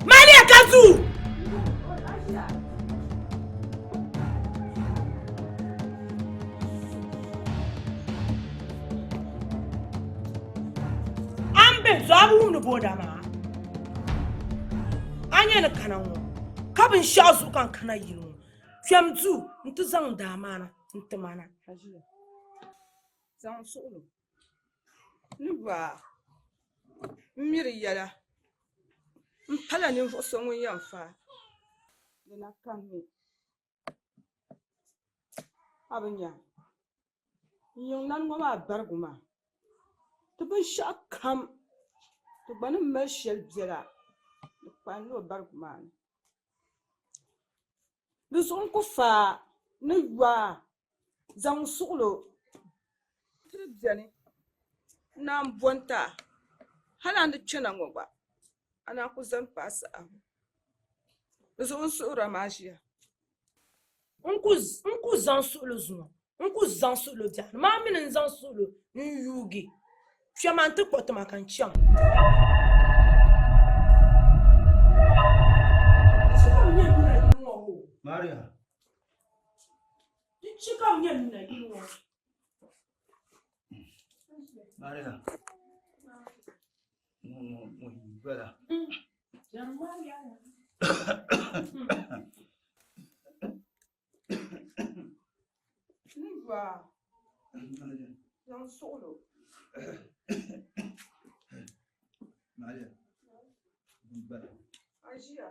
Malia Kazu! Ambe zabu no boda ma. Anya na kanawo. Kabin shazu kan kana yiro. Fiamzu ntu zan da mana ntu mana. Hajiya. Zan solo. Niba. Miri yala. Mpala ni mfoso ngun yamfa. Dina kami. Abinya. Yung nan mama barguma. Tuban shakam. Tuban mashel bjela. Tuban no barguma. Duzon ko fa. Niwa. Zang solo. Tribjani. Nam bonta. Halan de chena ngwa. Ana ku zan pasa. Zo sura magia. Unku zan solo zuma. Unku zan solo dia. Ma min zan solo ni yugi. Fiamante poto makancham. Maria. Chika mnya mina yinwo. Maria. Voilà. Niva. Não solo. Maria. Voilà. Agia.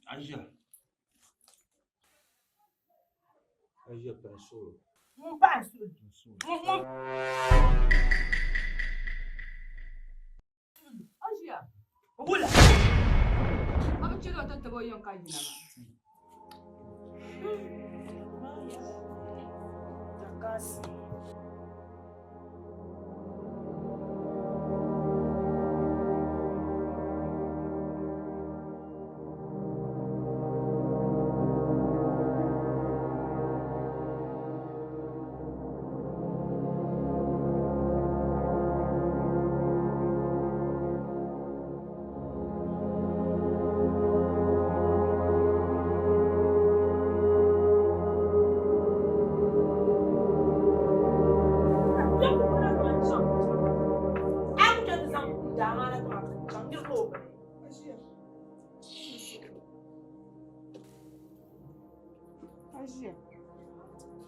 Agia. Agia pensou. Não passo. Agia. Olha. Vamos tirar tanto boião caindo na mão. Da casa.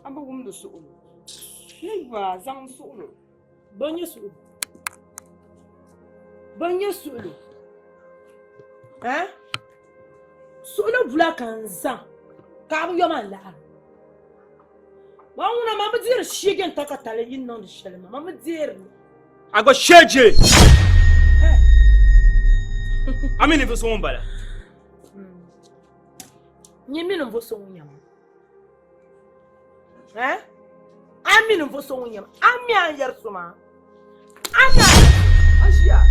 Amba wumdo su'ulu. Niva zang su'ulu. Banya su'ulu. Banya su'ulu. Su'ulu bula kan zang. Kabu yaman la'a. Wanguna mama dir shigen takatale yin non de shelma. Mama dir. Ago sheje. Amini vo so mbala. Nyemi no vo so nyama. Ami no vo so nyama. Ami an yer suma. Ami. Asia.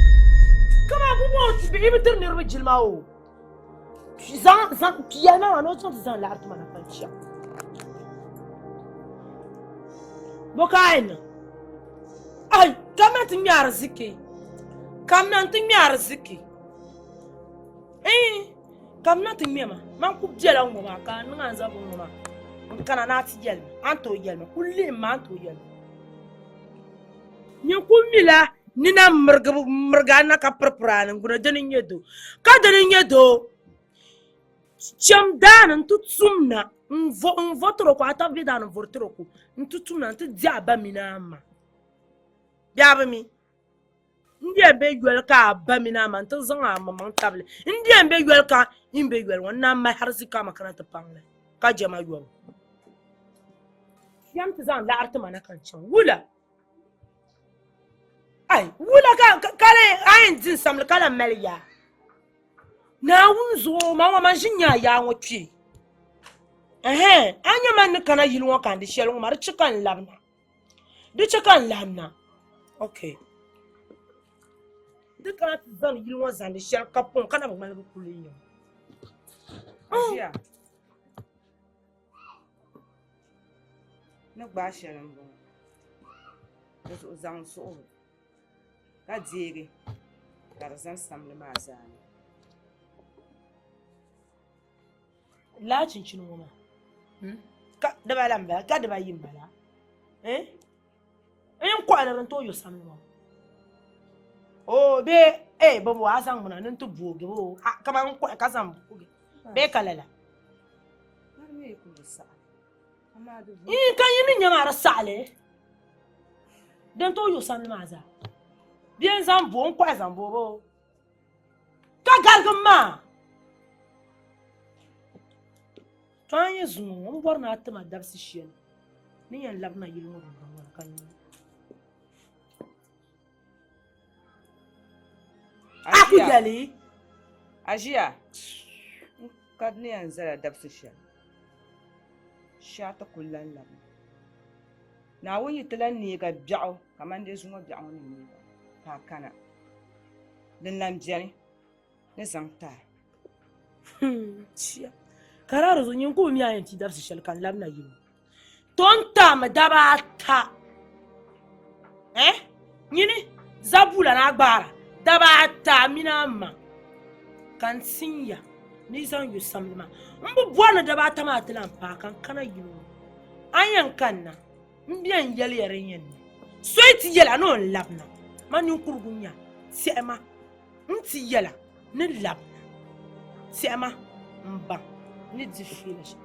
Kama bubo ti be ibitir ne ro jilma o. Zan piyana no so zan la artuma na pancha. Bokain. Ay, kama tin yar ziki. Kam nan tin yar ziki. Kam nan tin mema. Man ku jela ngoma ka nan za bo ngoma. Kana na ti jel. Anto yel ma kulli ma anto yel. Nyi kumila nina murga na ka prapran nguna danin yedo. Ka danin yedo. Cham dan tu tsumna. Votro ko ata vida no votro ko. Ntutu na ntu diaba mina ma. Diaba mi. Ndi ebe gwel ka ba mina ma ntu zanga ma man table. Ndi ebe gwel ka imbe gwel wona ma harzi ka makana ta pangle. Ka jama gwel. Yam tizan la arta mana kan chan. Wula. Ai, wula ka kale ayin din samle kala melya. Na wunzo ma wa manjinya ya wotwi. Anya man kana yilwo kan de shelo mar chikan labna. De chikan labna. Okay. De kana zan yilwo zan de shel kapon kana ba malabu kuliyo. Asia. ni gba shɛli n bɔŋɔ di zuɣu zaŋ suɣubu ka deegi ka di zaŋ samli maa zaani laa chinchini ŋɔ maa ka dibala n bala ka dibayi n bala n kɔɣaliri n tooi yo samli maa o bee bɛ waa zaŋ ŋuna ni n ti boogi bo kama n kɔɣi ka zaŋ bukugi bee ka lala ka yi ni nyɛ maa di saɣali din tooi yo samli maa zaa bia n zaŋ bo n kɔɣi zaŋ bo bo ka galigim maa tɔn nyɛ zuŋɔ ŋɔ n bɔri naa tima dabisi shɛli ni yɛn labina yili ŋɔ dundɔŋ ŋɔ ka nyɛ a ku yɛli ajiya ka di ni yɛn zala dabisi shɛli shaati ku lan labina naawuni yi ti lan neega biɛɣu kamani dee zuŋɔ biɛɣu ŋɔ ni neega ka a kana din lan biɛni ni zaŋ taai karaari zuɣu nyini ko mi a yɛn ti dabisi shɛli ka n labina yili ton taami daba ata nyini zabula na gbaara daba ata mini amma ka n sinya ni zaŋ yo samli maa n bi bɔri ni daba ata maa ti lan paa kan kana yili ŋɔ an yɛn kanna n biɛn yɛli yɛri yɛn ni soyi ti yɛla ni o n labina ma ninkurigu nya sɛhima n ti yɛla ni labina sɛhima n baŋ ni di fiili shɛli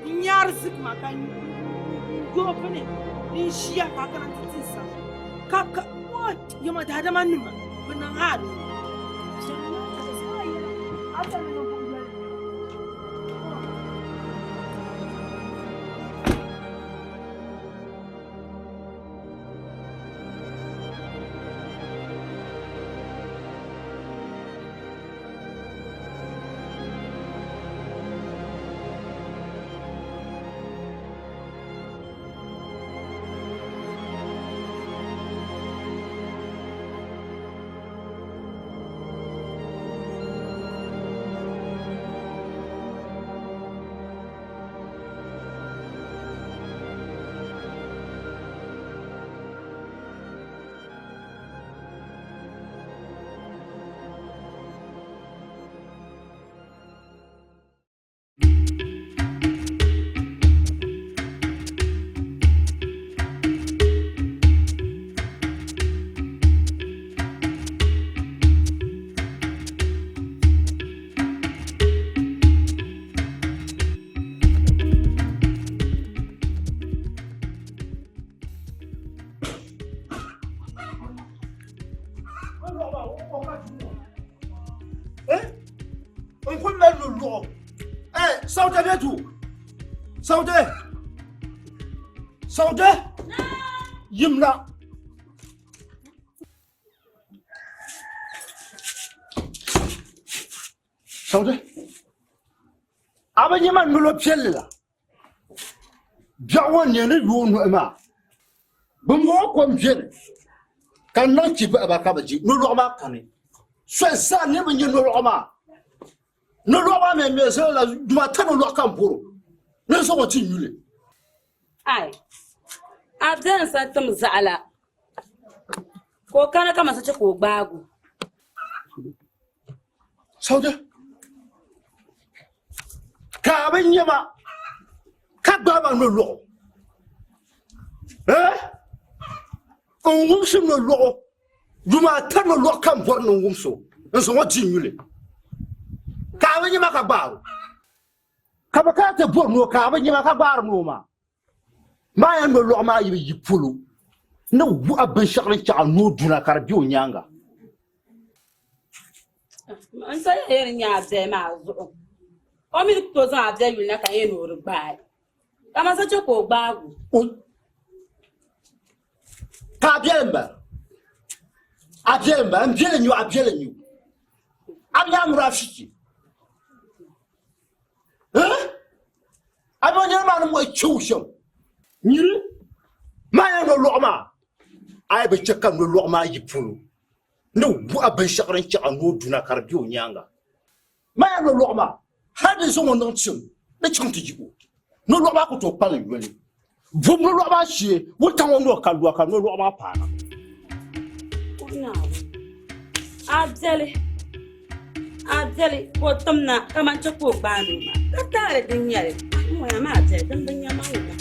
n yaari zikima ka yoopini n ʒiya ka kana ti ti sa ka yama daadama nima bi niŋ haali Saude bɛ tu Saude yimla Saude aba nyima nulo piɛlli la biɛɣu ne ni yooi nuhi maa bɛ mɔɣu kom biɛni ka niŋ chi bahaba ka bɛ ji nolɔɣu maa kani sɔɛ zaa ne bɛ nyɛ nolɔɣu maa nolɔɣu maa mɛ zaa la duma ta nolɔɣu kan boro ne sɔŋɔ ti nyuli ai abdan sa tum zaɣala ko kana kama sace ko gbaagu Saude ka bɛ nyɛma ka gbaaba nolɔɣu n wumsi nolɔɣu duma ta nolɔɣu kan boro ni wumso n sɔŋɔ ti nyuli ka bɛ nyɛma ka gbaaru ka bɛ kana ti bori no ka bɛ nyɛma ka gbaaru no maa ya nolɔɣu maa yi polo ni wuɣa binshɛɣu ni chaɣa noo duna ka di bɛ o nyaanga n sa yɛri nya abdɛ maa zuɣu o mi to zaŋ abdɛ yuli na ka yɛ noori gbaayi kama sace ko gbaagu ka abɛlimba n biɛli nyu abɛnyamura afiki abɛnyamura maa ni mɔɣi chiw shɛm nyiri maa ya nolɔɣu maa a yi bɛ chɛ ka nolɔɣu maa yi polo no wa ban shakran ci an no duna karbiyo nyanga ma ya no lokma hadi so mon tsim na chim ti jibo no lokma ko to pala yoni vom no lokma shie wo tan wo no kalwa ka no lokma pa na Abdele ko tumna kaman ta ko banu ma ka tare din yare mu ya ma ta dan ban ya ma wa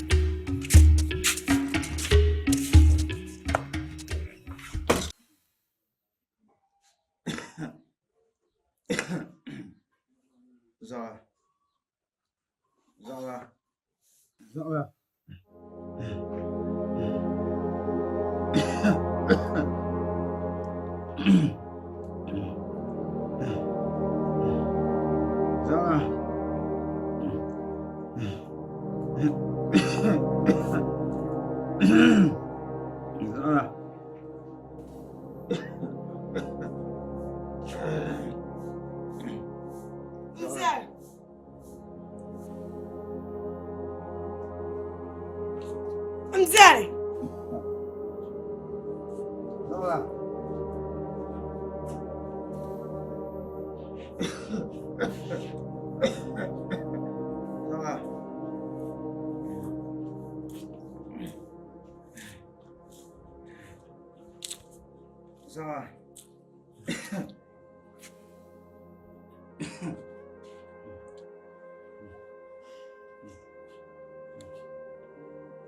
Zara.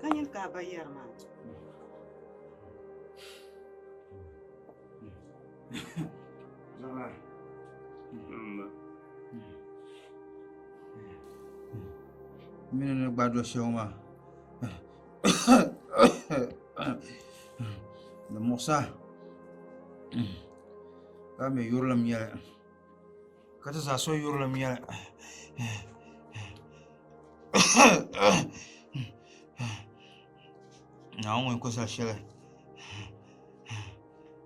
Kanyen ka bayar ma. Mina gbádùn ṣe wọn ma na Musa ka me yurlam yala ka ta sa so yurlam yala na on ko sa shele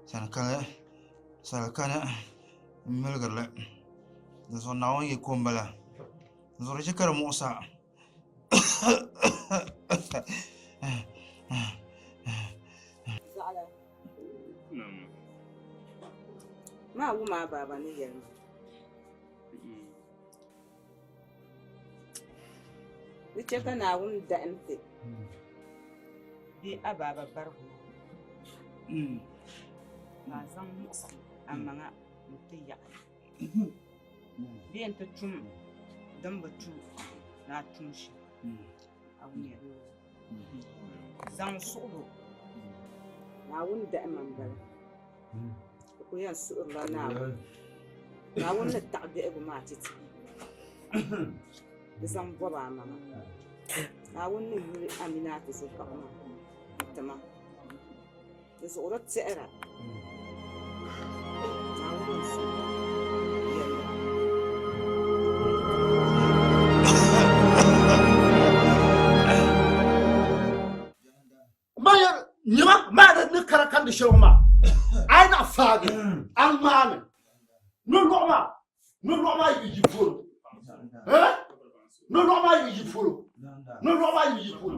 sana kana melgarla da so na on yi kombala zo re kar Musa Ma wu ma baba ni yel. Ni cheka na wun da ente. Bi ababa barhu. Na zan musa amma nga mutiya. Bi ente tum dan batu na tumshi. Awun ya. Zan sulu. Na wun da man bar. Ko yan su'urla na wani ta'bi abu ma titi da zan gwaba mama na wani yuri amina ta su kama tama da su ura tsira na wani su Maya nyima ma da ni karakan da shawma ai na fage an mame no loma yi furo no loma yi furo no loma yi furo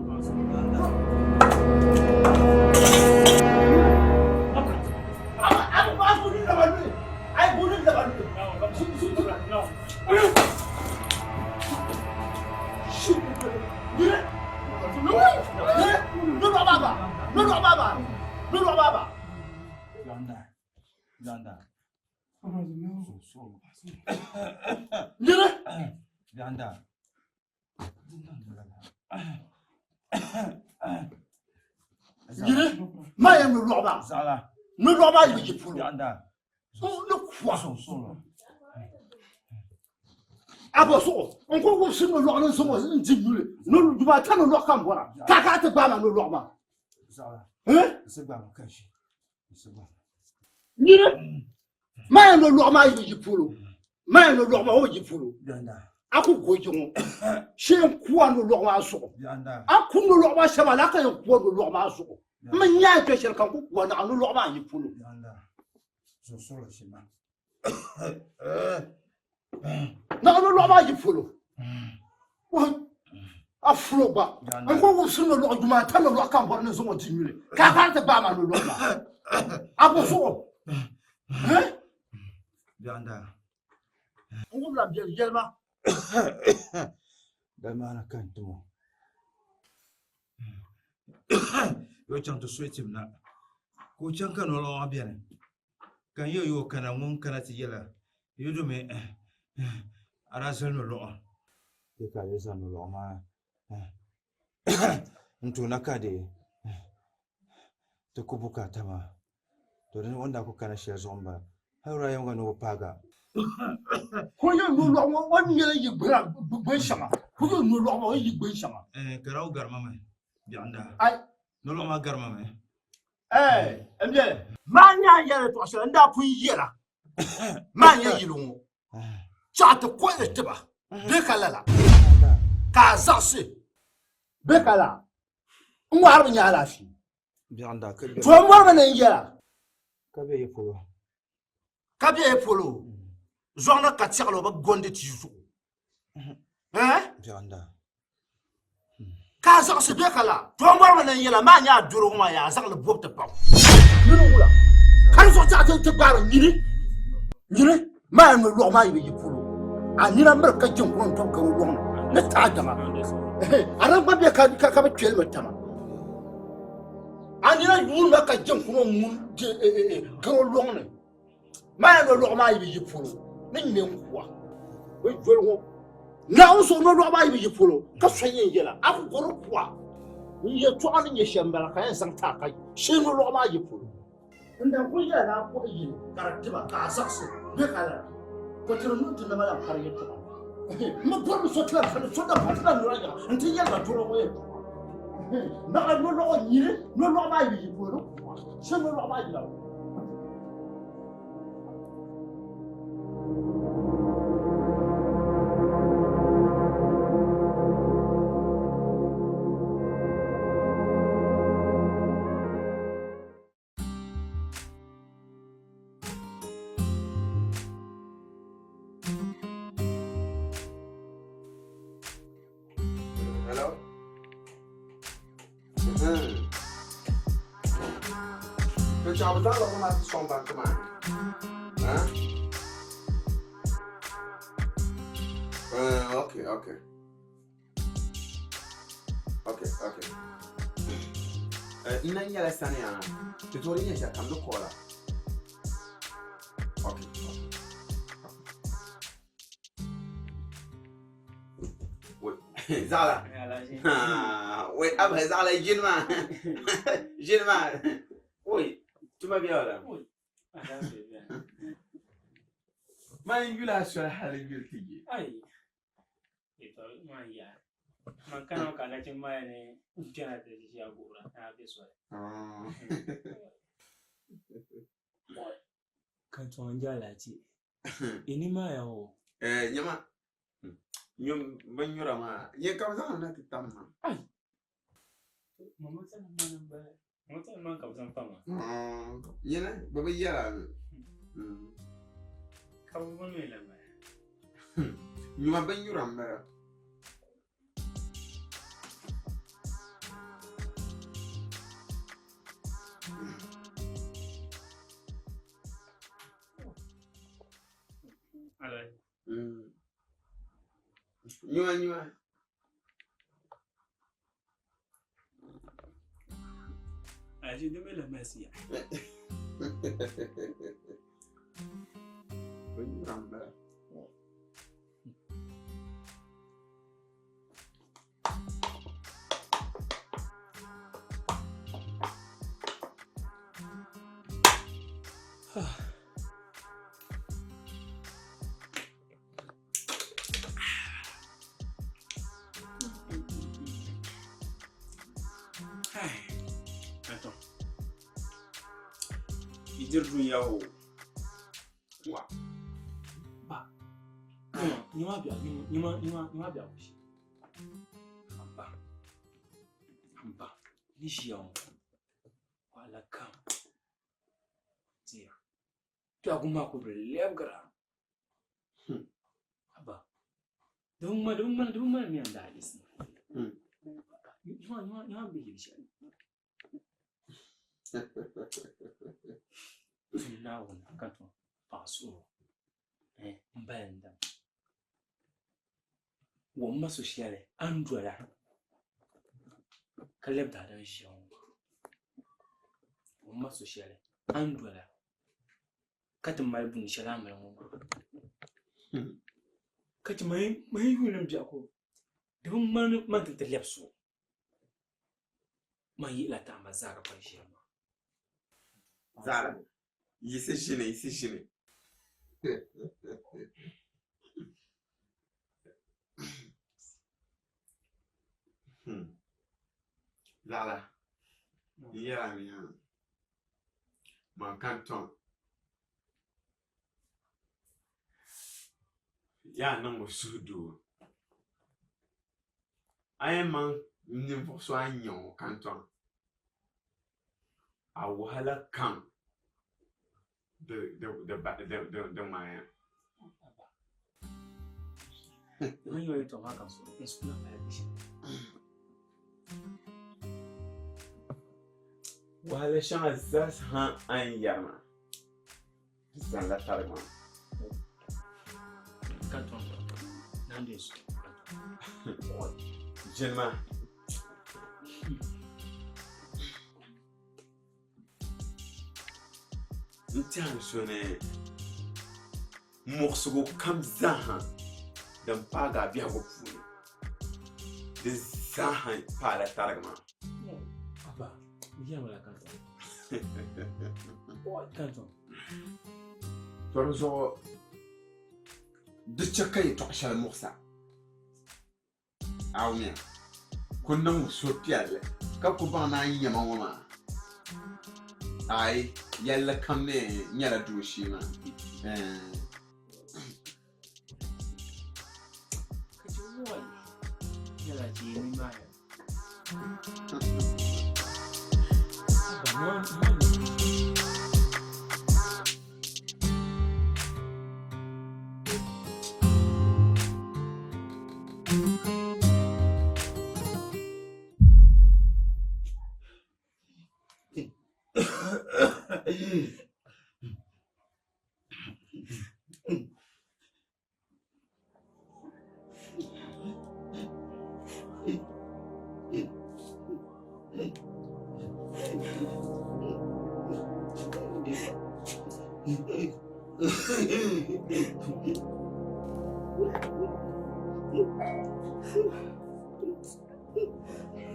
ai ba ku ni da bani ai ku ni da bani su no No baba. Janda. Janda. Maya no roba. Zala. No roba yi pulu. Janda. So no kwa. So. Abo so. On ko ko sino lo no so mo njibule. No duba tan lo kan bora. Kaka te ba ma no roba. Zala. C'est pas mon caché. C'est bon. Nire. Maya no roba yi pulu. Maya no roba o yi pulu. Janda. Aku ko jongo. Shen kwa no roba so. Janda. Aku no roba shaba la ka yo kwa no roba so. Man ya ke shel kan ku kwa na no roba yi pulu. Janda. So solo shima. Na no roba yi pulu. Afroba. And what was soon a lot of my time of rock and born as one to you. Can't buy my no roba. I was so. Bianda. Ngum la biel yelma. Damana kantumo. Yo chang to sweet him na. Ko chang kan lo abiane. Kan yo kana ngun kana ti yela. Yo do me arasel no lo. Ye ka yesa no lo ma. Mtu nakade. To kubuka tama. To den wanda ko kana share zomba. Haura yanga no paga. Ko yo no lo won yele yi bra bu shama. Ko yo no lo ma yi bu shama. Garau garma me. Bianda. Ai No lo ma garma me. Embe ma nya yele to so nda pu yela. Ma nya yilungo. Cha to ko le tiba. Be kalala. Ka zase. Be kala. Ngwar nya la fi. Bianda ke. To mo ma ne yela. Kabe yepolo. Kabe yepolo. Zona ka tiaklo ba gonde ti yusu. Bianda. Ka zase be kala. To mo ma ne yela ma nya duro ma ya zakle bobta pam. Yuru wula. Kan so ta te bar nyini. Nyini ma no lo ma yi yepolo. Anira mer ka jin ko to ka lo na ta dama. Ara ba be ka ba twel matama. Anira yuru ma ka jin ko mun ka lo na. Ma no lo ma yi yepolo. Ni men kwa. We jol wo. Na o so no lo ma yi yepolo. Ka so yin yela. Afu ko kwa. Ni ye to an ye shembala ka yan san ta kai. Shi no lo ma yi yepolo. Nda ko ya na ko yi karaktiba ka sakse. Be kala. Ko tiro no tunda mala har ye to. Ma por so tla so da patla no ya. Nti ya ga to ro ye. Na no lo yi no lo ma yi yepolo. Shi no lo ma yi la. Hello? Tôi chào bạn rất là xong bạn các bạn. Okay. Ina nyala sana ya. Tutorial ya kamdo kola. Okay. Zala. Wait, ab Zala jinma. Jinma. Oi, tu m'as bien là. Oui. Ma ingula sur halin yulti. Ai. Ito maya. Makano kana chimaya ne jana de ya gura na beswa. Kan tonja lati. Ini maya o. Nyama. Nyum banyura ma. Ye ka zana na titamma. Ai. Mama sana mana ba. Mama sana man ka san fama. Yena baba yara. Ka bu no ila ma. Nyuma banyura ma. Alai. Nyuma. Aji de mela masia. Banyura ma. Attends. Il dit Ruyao. Wa. Ba. Ni ma bien. Amba. Ni jiao. Wala kam. Tia. Tu as kuma ko relève gra. Aba. Duma mi anda dis. Nyuma bi shi. Now, can't pass over. Bend them. One must share it. Andrea. Caleb that I show. One must share it. Andrea. Cut my boon shalam. Cut my William Jacob. The woman mounted the lips. My Latama Zara by Shema. Zara. Yisi shine. Lala. Yeah, my canton. Yeah, no more sudo. I am man, never so I know canton. I will have come. The Maya. When you are to Marcus, it's not my addition. While the shang is that's and Yama. Stand that Taliban. Canton. Nandis. Gentlemen. Tiens, sonné. Morceau comme Zahan. D'un paga bien beaucoup. De Zahan par la Targman. Abba, viens à la canton. Canton. Torzo. De Chaka et Toshal Morsa. Ah, oui. Qu'on n'a sur Pial. Kakubana Yamama. Aye, yalla kamne nyala dushima. Yalla jini maya.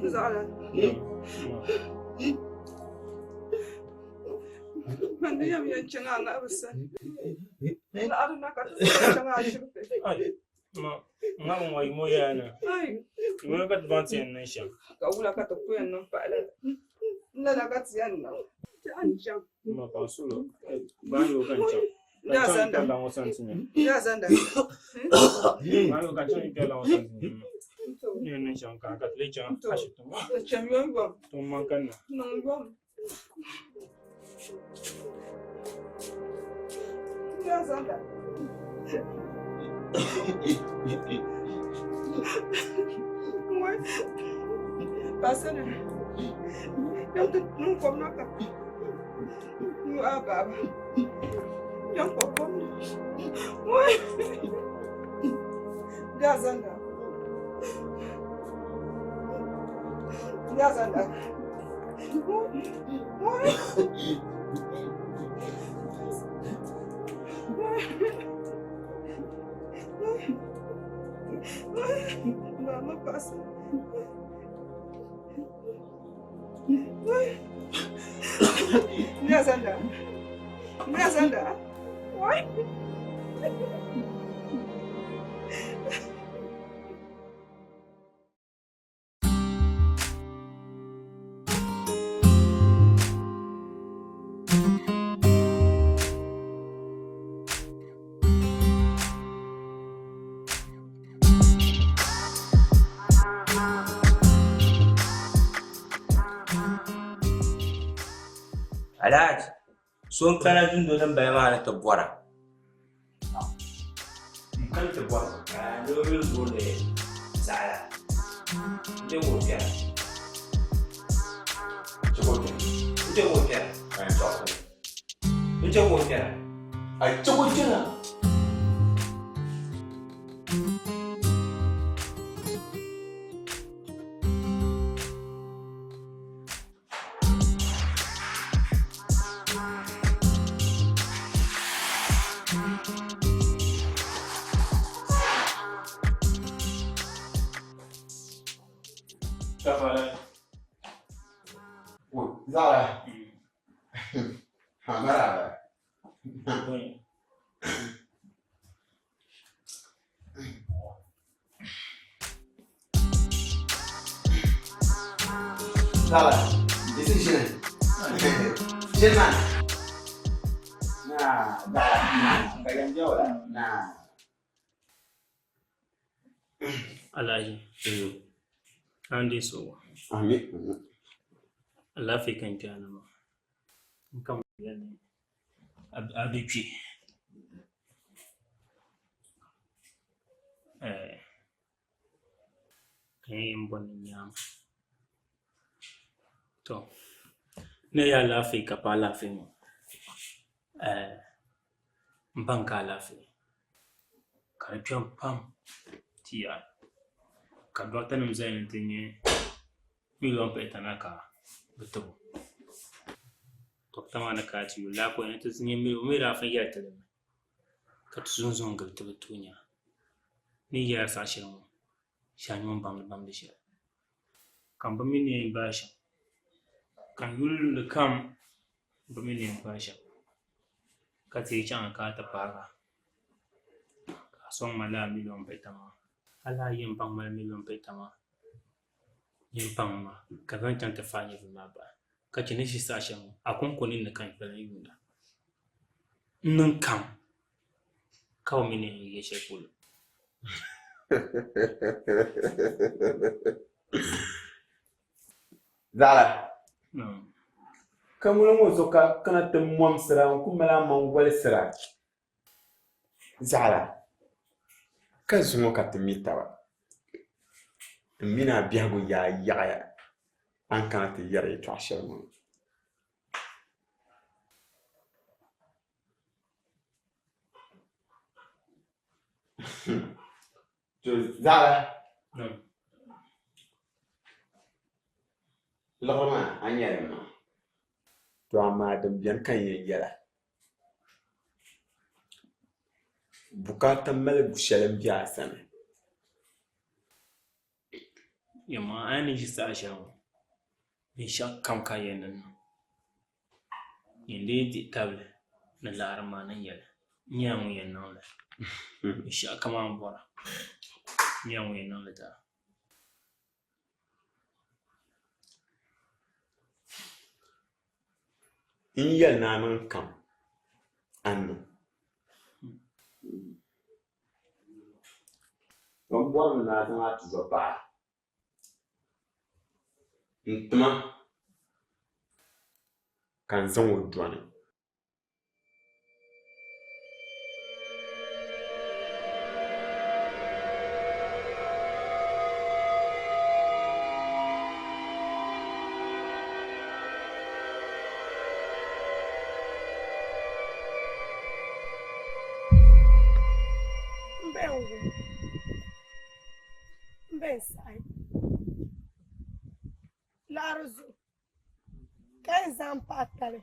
زعلان من يوم ينشنا بس لا أنا كاتشنا شرفي ما هو يموي أنا أي يموي قد بانتي النشام كأولا كاتوكوي أنا فعلا لا كاتيانا تانجام ما باسولو بانيو كانشام يا زندا يا زندا بانيو كانشام يبيلا وسانتين ينن شام كاكات ليجان أشتم تشاميون بام تومان كنا نعم يا زندا Moi, passando, eu não como na cama, não ababa, eu não como, moi, gazanda, moi, Mama passa. Gazanda. Oi. Alhaji, son kana jin dodon bai ma na tabbara. Kan tabbara, a domin gole tsara. Ita wofiya. Ita wofiya. Kan tsofa. Macam kau kira? Cukup je lah. Kafala. Zara. Marah. Zara. Itu sini. Sini mana? Nah, bagian jauh lah. Nah. Alaji. Andi so. Amin. Allah fi kan kana ma. Kan yani. Abipi. Kayin bon nyam. To. Ne ya lafi ka pa lafi mo. Mbanka lafi. Ka pion pam tia. Ka dota nim zayin tinye. Million petanaka. Betul. Tokta na kati la ko ne tsinye mi ra fa ya tele. Ka tsunzon ga tunya. Ni ya sa shi mu. Shanyon bam da shi. Kan ba mini ba shi. Kan yul da kam ba mini ba shi. Ka ti chan ka ta para. Ka son mala million petama. Ala yin bang ma million petama. Yin bang ma ka zan can ta fanye ma ba. Ka kini shi sa shi mu. Akon konin da kan fara yunda. Nun kam. Kawo mini ya shi kulu. Zara. No. Kamu mo so ka kana mom sira ku mala mangwal sira. Zara. Ka zumo ka timita ba. Mina biago ya an kana te yare to ashermo. Zara. No. Lorma anyarema. To amma da biyan kan yayyara. Bukatan mala bushalan biya sana. Yamma ani shi sa shi mu. Bin sha kam kayen nan. Yende di table na larma nan yala. Nyamu yen nan la. Bin sha kama bora. Nyamu yen nan la ta. In yal na nan kam annu. Don bɔr na ta tu zo ba. Ntuma kan zan wo dɔni. Sai. Larzu. Kan zan patale.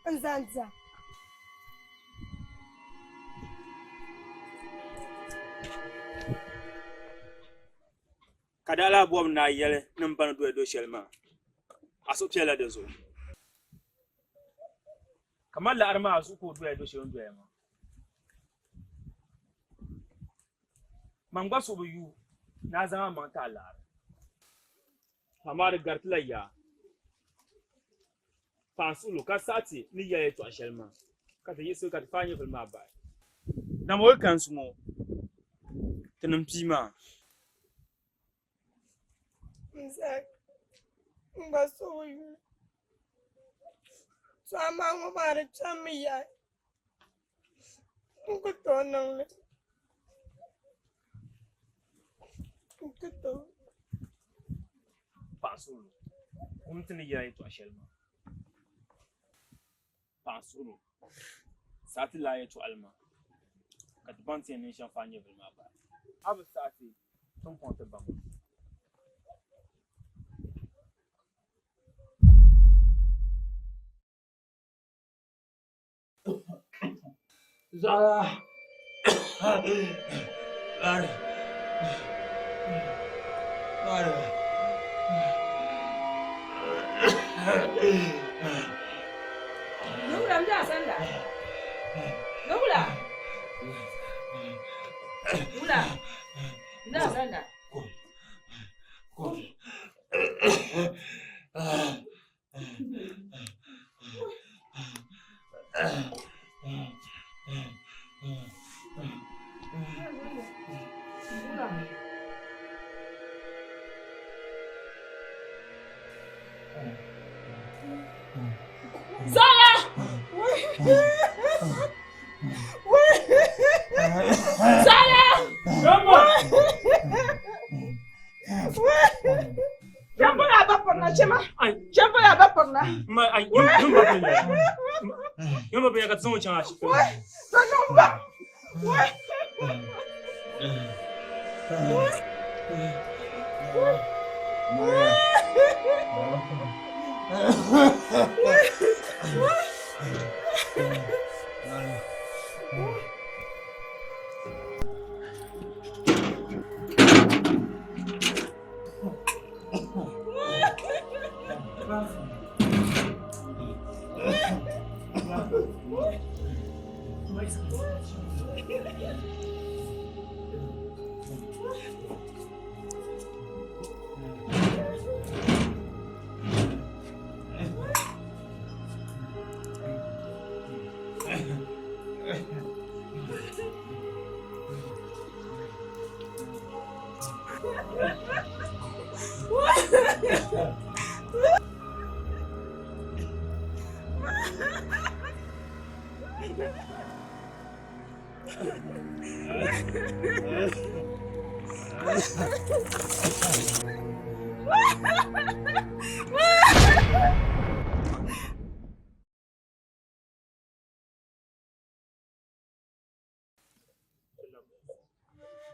Nzanza. Kadala bom na yele namban do shelma. Aso piela de zo. Kamar la arma asu ko do shelma do ma. Mangba so yu na zama manta lar. Hamar gartlayya. Fansulu ka sati ni yaye to shelma. Ka ta yeso ka fanye filma ba. Na mo kan sumo. Tanam pima. Isaac, Mbasoyu. Sama ngomare chamiya. Ngutonang. Nguton. Fansulu. Umtini yaye to shelma. pansuru sati la ya to alma ka banti ne shan fanye bilma ba abu sati ton ponte ba Zara. Nungla mja sanda. Nungla. Nungla. Mja sanda. Zara! Zara! Jambo ya ba porna chema. Jambo ya ba porna. ma ai yum ba bin yum ba ka tsun chan shi Sanumba.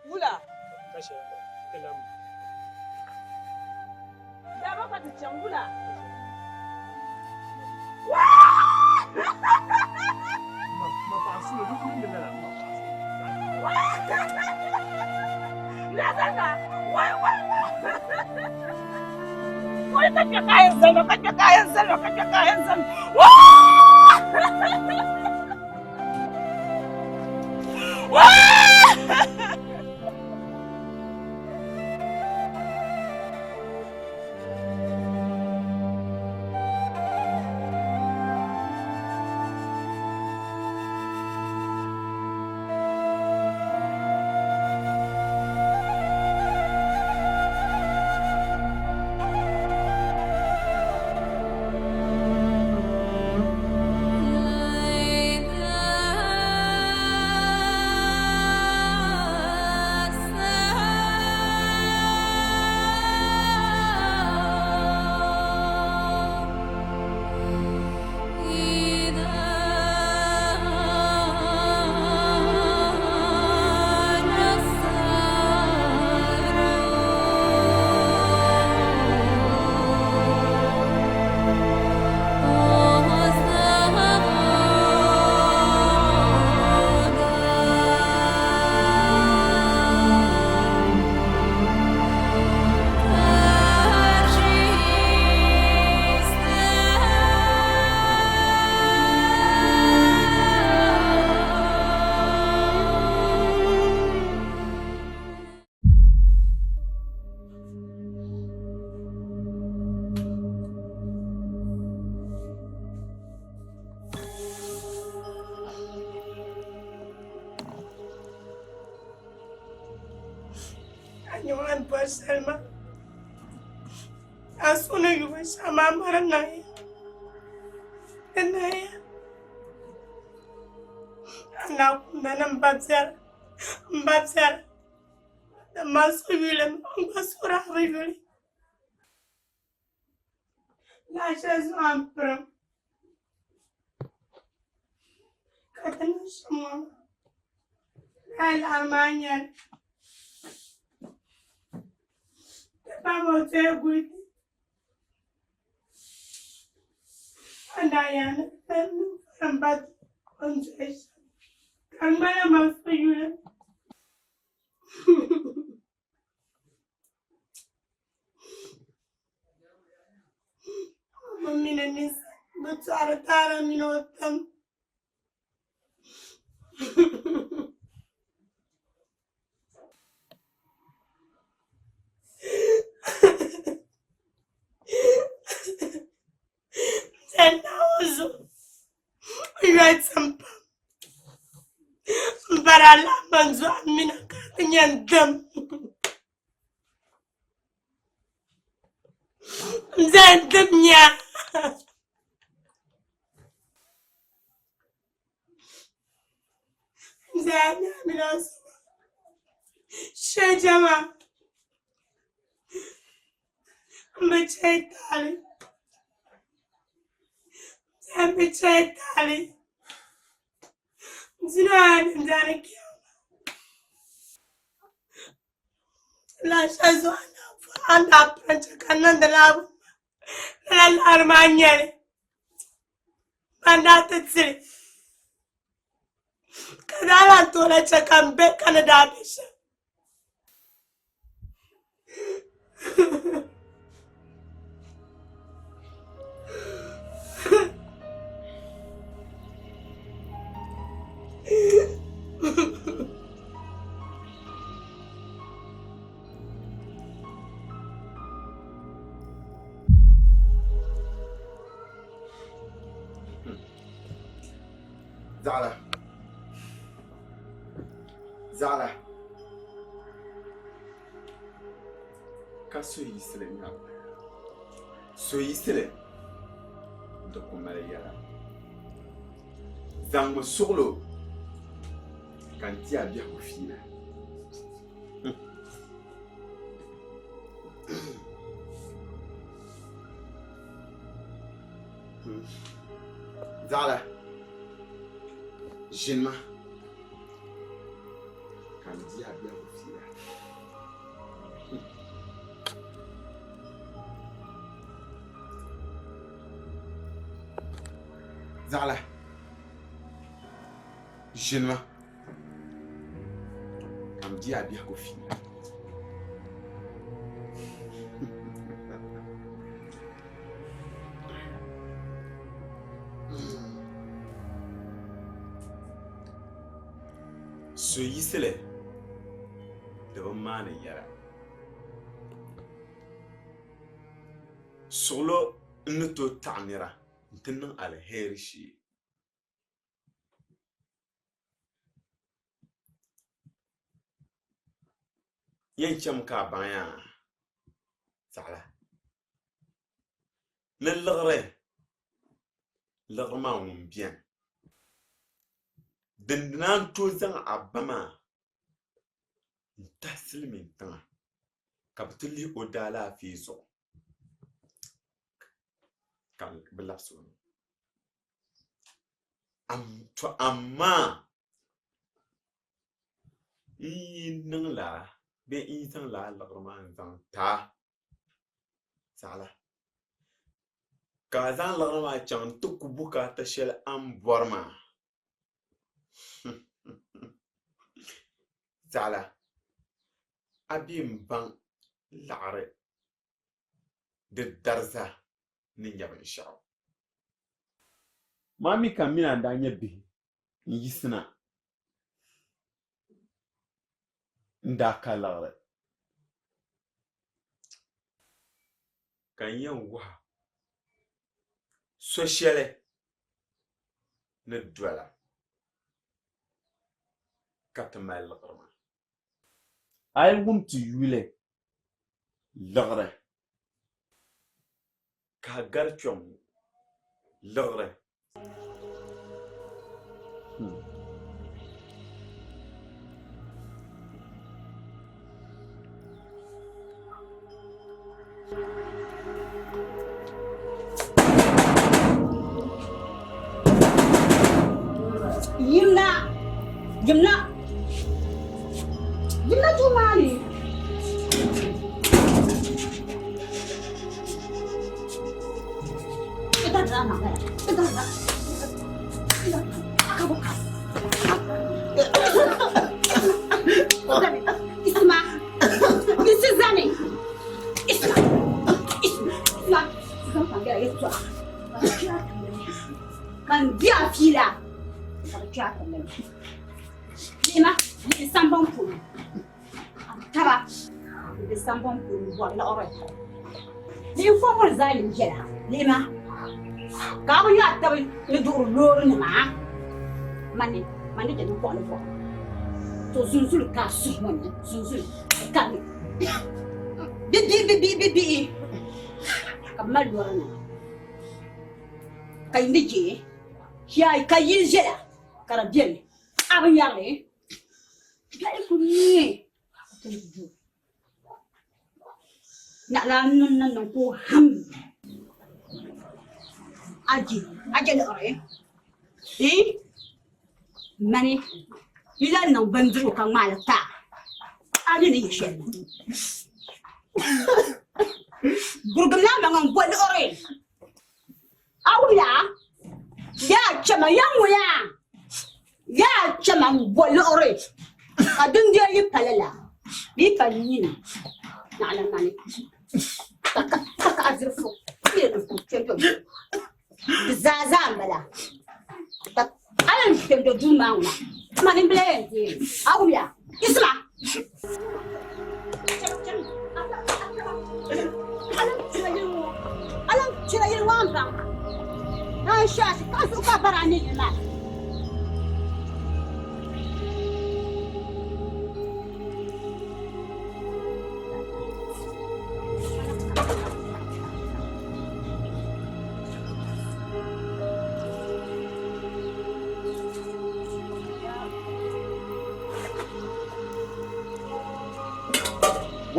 Mula. kashe kalam Da ba ka tichangula. ma pansuru duk min da na Nasanga. Wai. Wai kake kayan zalo. Anyuan buat Selma. Asuna yuwa sama marangai. Enaya. Anak nanam babsar. Masu yule mbasura yule. La chaise un peu. Katanushamon. Al Armanian. The Bible says good. And I am but concession. And my mouth for you. Maminis, but Saratara Minotam. And also, we write some Barala Manzo Minaka them. Then them, yeah. Then, Minos Shajama Machetali. Then Machetali. Zinan and Danik. La Shazwana and up and Chakan the love. Armanian. And that's it. Canala to let you come back Canada. Zala. Ka so yisile nya. So yisile. Do ko mala yara. Zango solo. Kan ti abia ko fina. Zala. Jinma. Kan ti abia ko fina. Zala. Jinma. Kan ti abia ko fina. So yisile da ban mana yara solo nuto ta'mira tinnin alheri shi yancam ka baya sala lallagre lagma mun bien dinnan to zan abama taslimin tan kabtuli odala fizo kan bilapso amma nan la be san la lagrama zan ta sala ka zan lagrama chan to kubuka ta shel am borma Zala abim bang la'are de darza ni nyabin shaw mami kamina ndanye bi yisna ndaka la'are kan yan wa sociale ne dwala katmal la'arma ay wum tu yule lagre ka garchom lagre Jumna Jumani. Kita drama kan? Kita drama. Isma. This is Zani. Isma. Kamu panggil itu. Kan dia pila. Kamu cakap lagi. Lima, di sambung pun. Tara, di sambung pun buat orang. Dia formal zalim jelah. Lima. Kamu ya tahu ngedur lor ni mah. Mani jadi buat. Tu sunsul kasih mana, sunsul kami. Bi. Kamal luar ni. Kain DJ, siapa kain jelah, kerana dia ni. Apa yang ni? Jadi kuni. Nak lanun nanong ham. Aji le orang. Mani, bila nang bandru kang malata. Aji ni yeshen. Burgam na mangang buat orang. Awya, ya cuma yang muya. Ya cuma buat orang. Adun dia ni palala. Ni palini. Nak mani. Tak azrfu. Dia tu cakap. Zazam bala. Tak alam cakap tu mau na. Mani bela ni. Awya, isma. Alam cakap yang wambang. Aisyah, kau suka berani ni lah.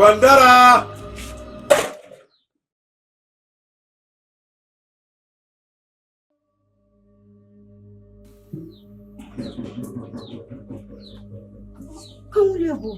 Wandara! Kamu lihat bu.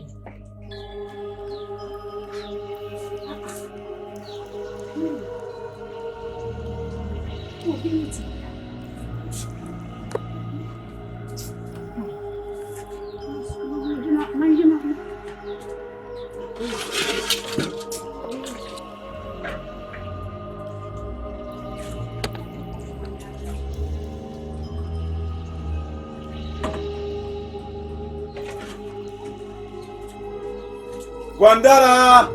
Wandara!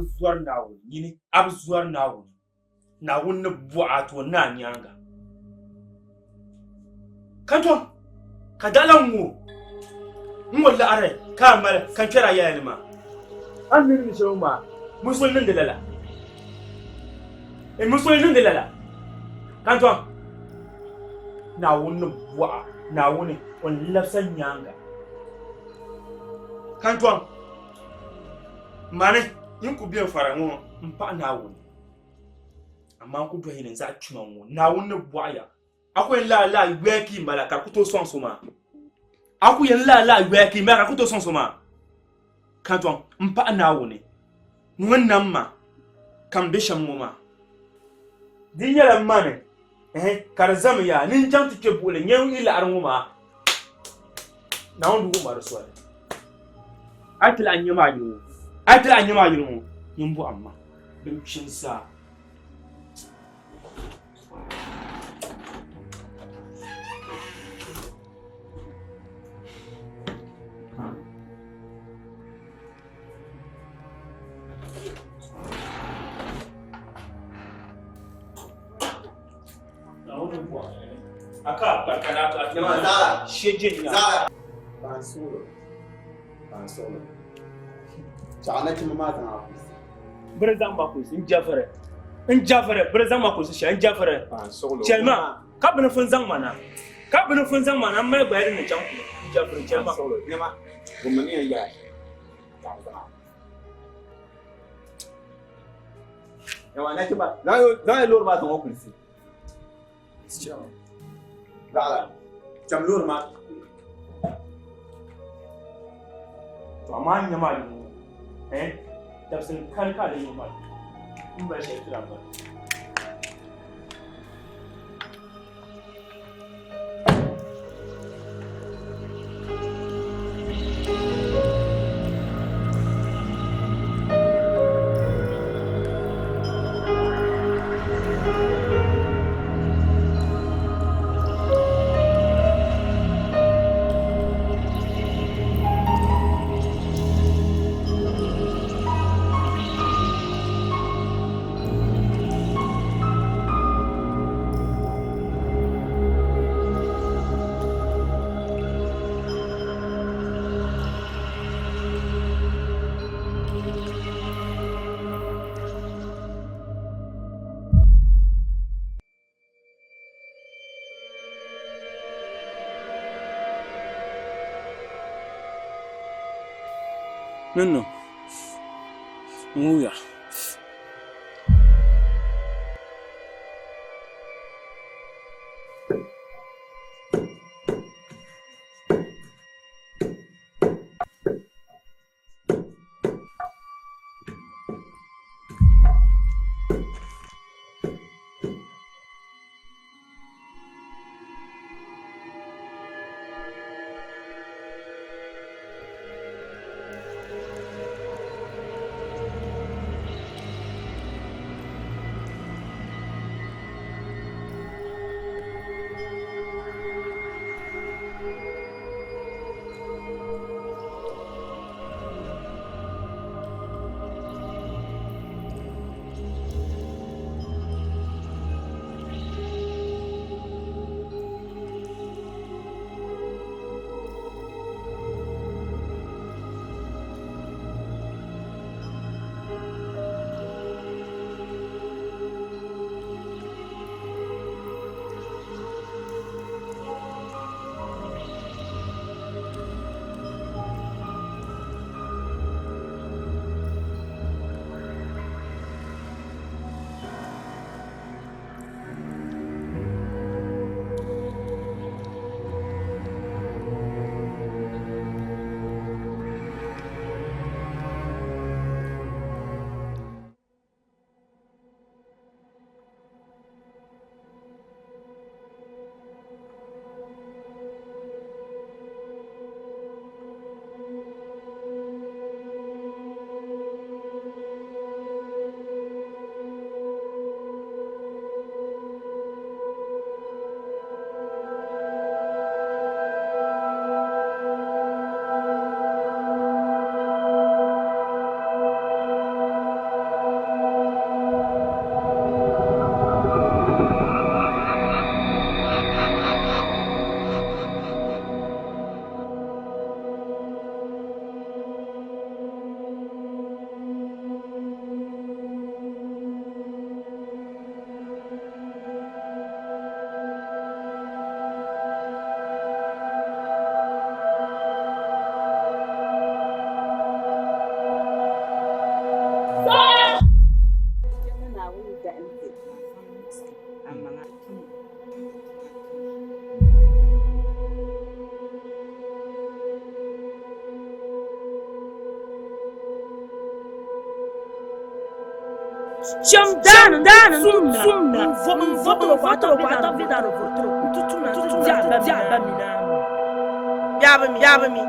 zuwar nawo yini ab zuwar nawo nawo ne bu'a to na nyanga kanto kadalan wo walla are ka mala kan kira yayin ma an ni shi ma musulmin da lala musulmin da lala kanto nawo ne bu'a nawo ne on lafsan nyanga kanto mane yin ku biyan faranwo mpa nawo amma ku do hin za tunan wo nawo ne bu'a akwai la weki malaka kuto son soma aku yen la weki mara kuto son soma kanton mpa na woni wannan ma kan bishan mu ma dinyala mane karzam ya nin jan tike bole nyen ila armu ma na wondu ma da suwa atila anyama yiru mu yimbu amma bin shin sa aka barkana ta Zara. shejin ya Zara. Ban solo. Chana ki mama ta na. Brezan ba ku sun jafare brezan ma ku su shan jafare Ban solo. chelma ka bin fun zan mana mai bayar ne can jafare chelma Solo. Nema. Gumani ya. Yawa na ki ba. Na yo lor ma ta ko kulsi. Zara. Cham lor ma. to amma nya ma yi tafsir kan ka da yi ma in ba shi kira ba Nunno. Muya. Chamdan sumna votro kwata vida no votro tutuna jaba mina yaba mi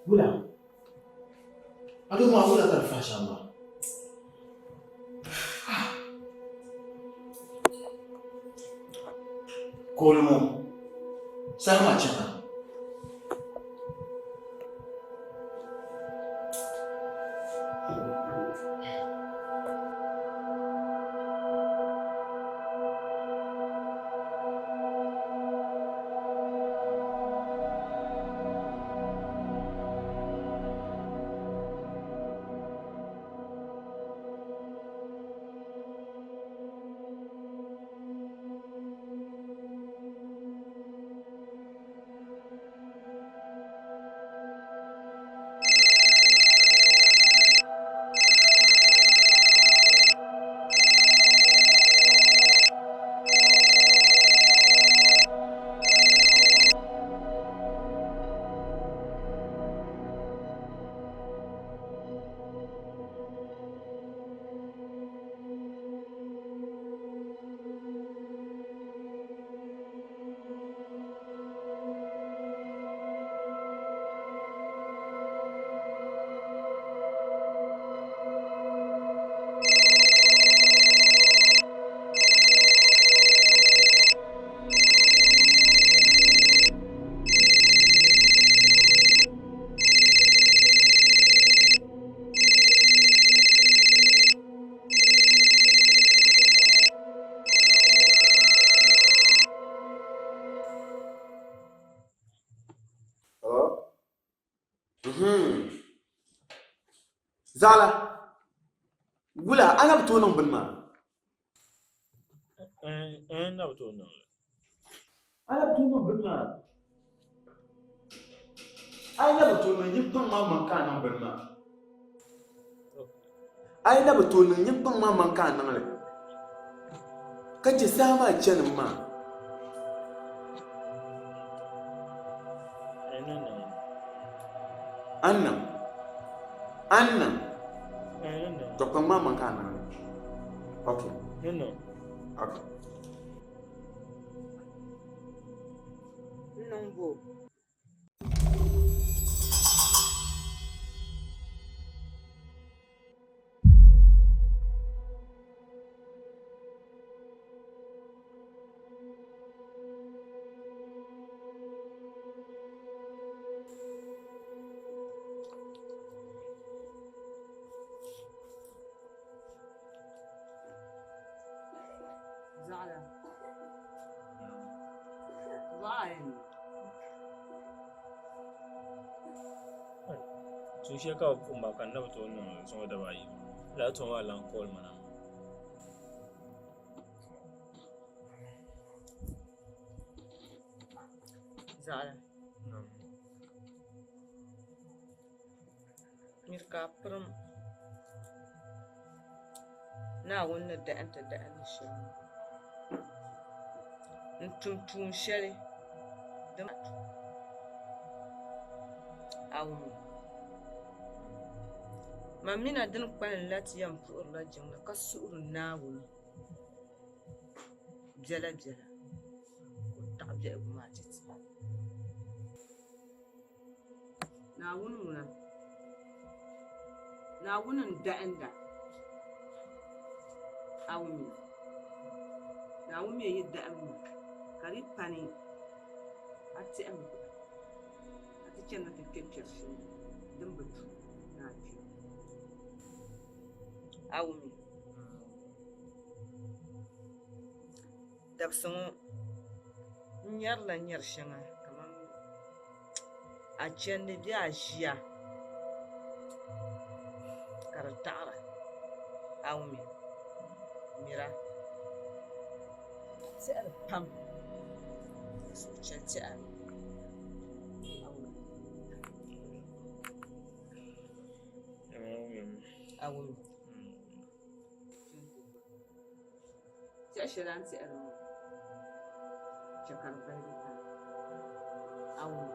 Wula. Aduh, mau wula terfasha ma. Kolmo. Sama cakap. Zala. Wula, ana betul nang benma. Na betul no. Ana betul nang benma. Ana betul nang nyipang mama kan nang benma. Ana betul nang nyipang mama kan nang le. Kaje sama chen ma. Annam. Dokter mama kan nang. Okay. No. Okay. Nunggu. Zala. Lion. Tun shi ka kuma kan na betul no so da bai. La to wa lan call mana. Zala. Mirka prum. Na wunna da anta da an shi. Tum shari. Dum. Awu. Mamina din kpalin lati yam pu'urla jiŋli ka suhuri Naawuni biɛla biɛla o taɣi biɛhigu maa titi. Naawuni ŋuna Naawuni n-dahinda Awumi Naawuni yi dahimmi ka di pani a tihimi a ti chani ti kpe kpɛri shɛli din bi tu ni a kpe. Awumi dabsi ŋɔ n-nyɛrila nyɛri shɛŋa kaman a chɛndi bee a ʒiya ka di taɣira. Awumi mira tihiri pam so chɛli tihiri. Awumi awul ti ashalan ti armo chakar bari ta awul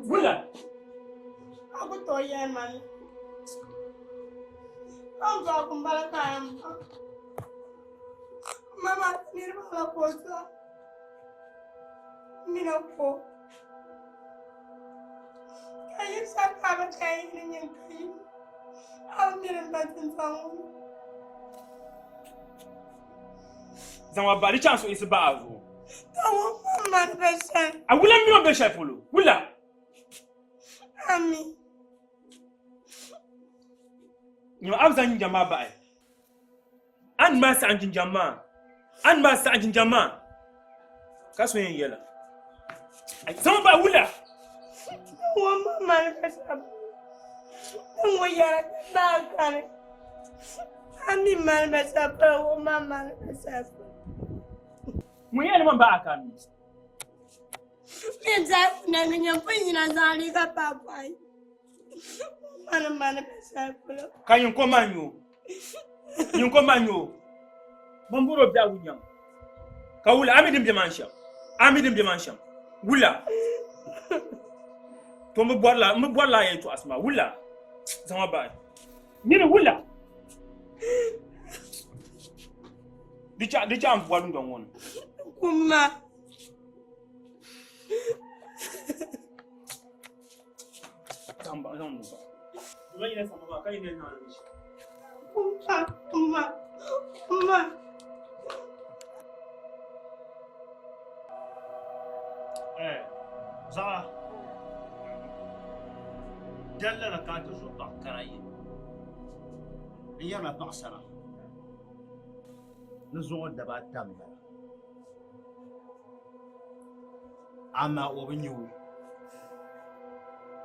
Wula. Aku to ya man. Kau gak kembali kayam. Mama ni malah kosa. Mina ko. Kayu sakaba kayu ni yang kayu. Aku ni batin sangu. Zama ba di chance isi ba azu. Tawo mama besha. A wula mi on be sha fulu. Wula. Ami. Nyo abzan jama ba ai. An ma sa anjin jama. An ma sa anjin jama. Kaso yin yela. Ai zama ba wula. Tawo mama besha. Tawo yara ba kare. Ami mal besha tawo mama besha. Mun yana man ba aka mi. Menza nanganya panyina zali ka papai. Mana besha pula. Kan yin ko manyo. Yin ko manyo. Bamburo bia wunyam. Ka wula amidim de mansham. Amidim de mansham. Wula. To mu bwala ya to asma wula. Zama ba. Ni wula. Dicha am bwalu don won. Kuma. Zamba. Wala ina sama ba kai ne na. Kuma. Zara. Dalla la ka zo ta karayi. Iyana ba sara. Nazo da ba tamba. Ama obinyu.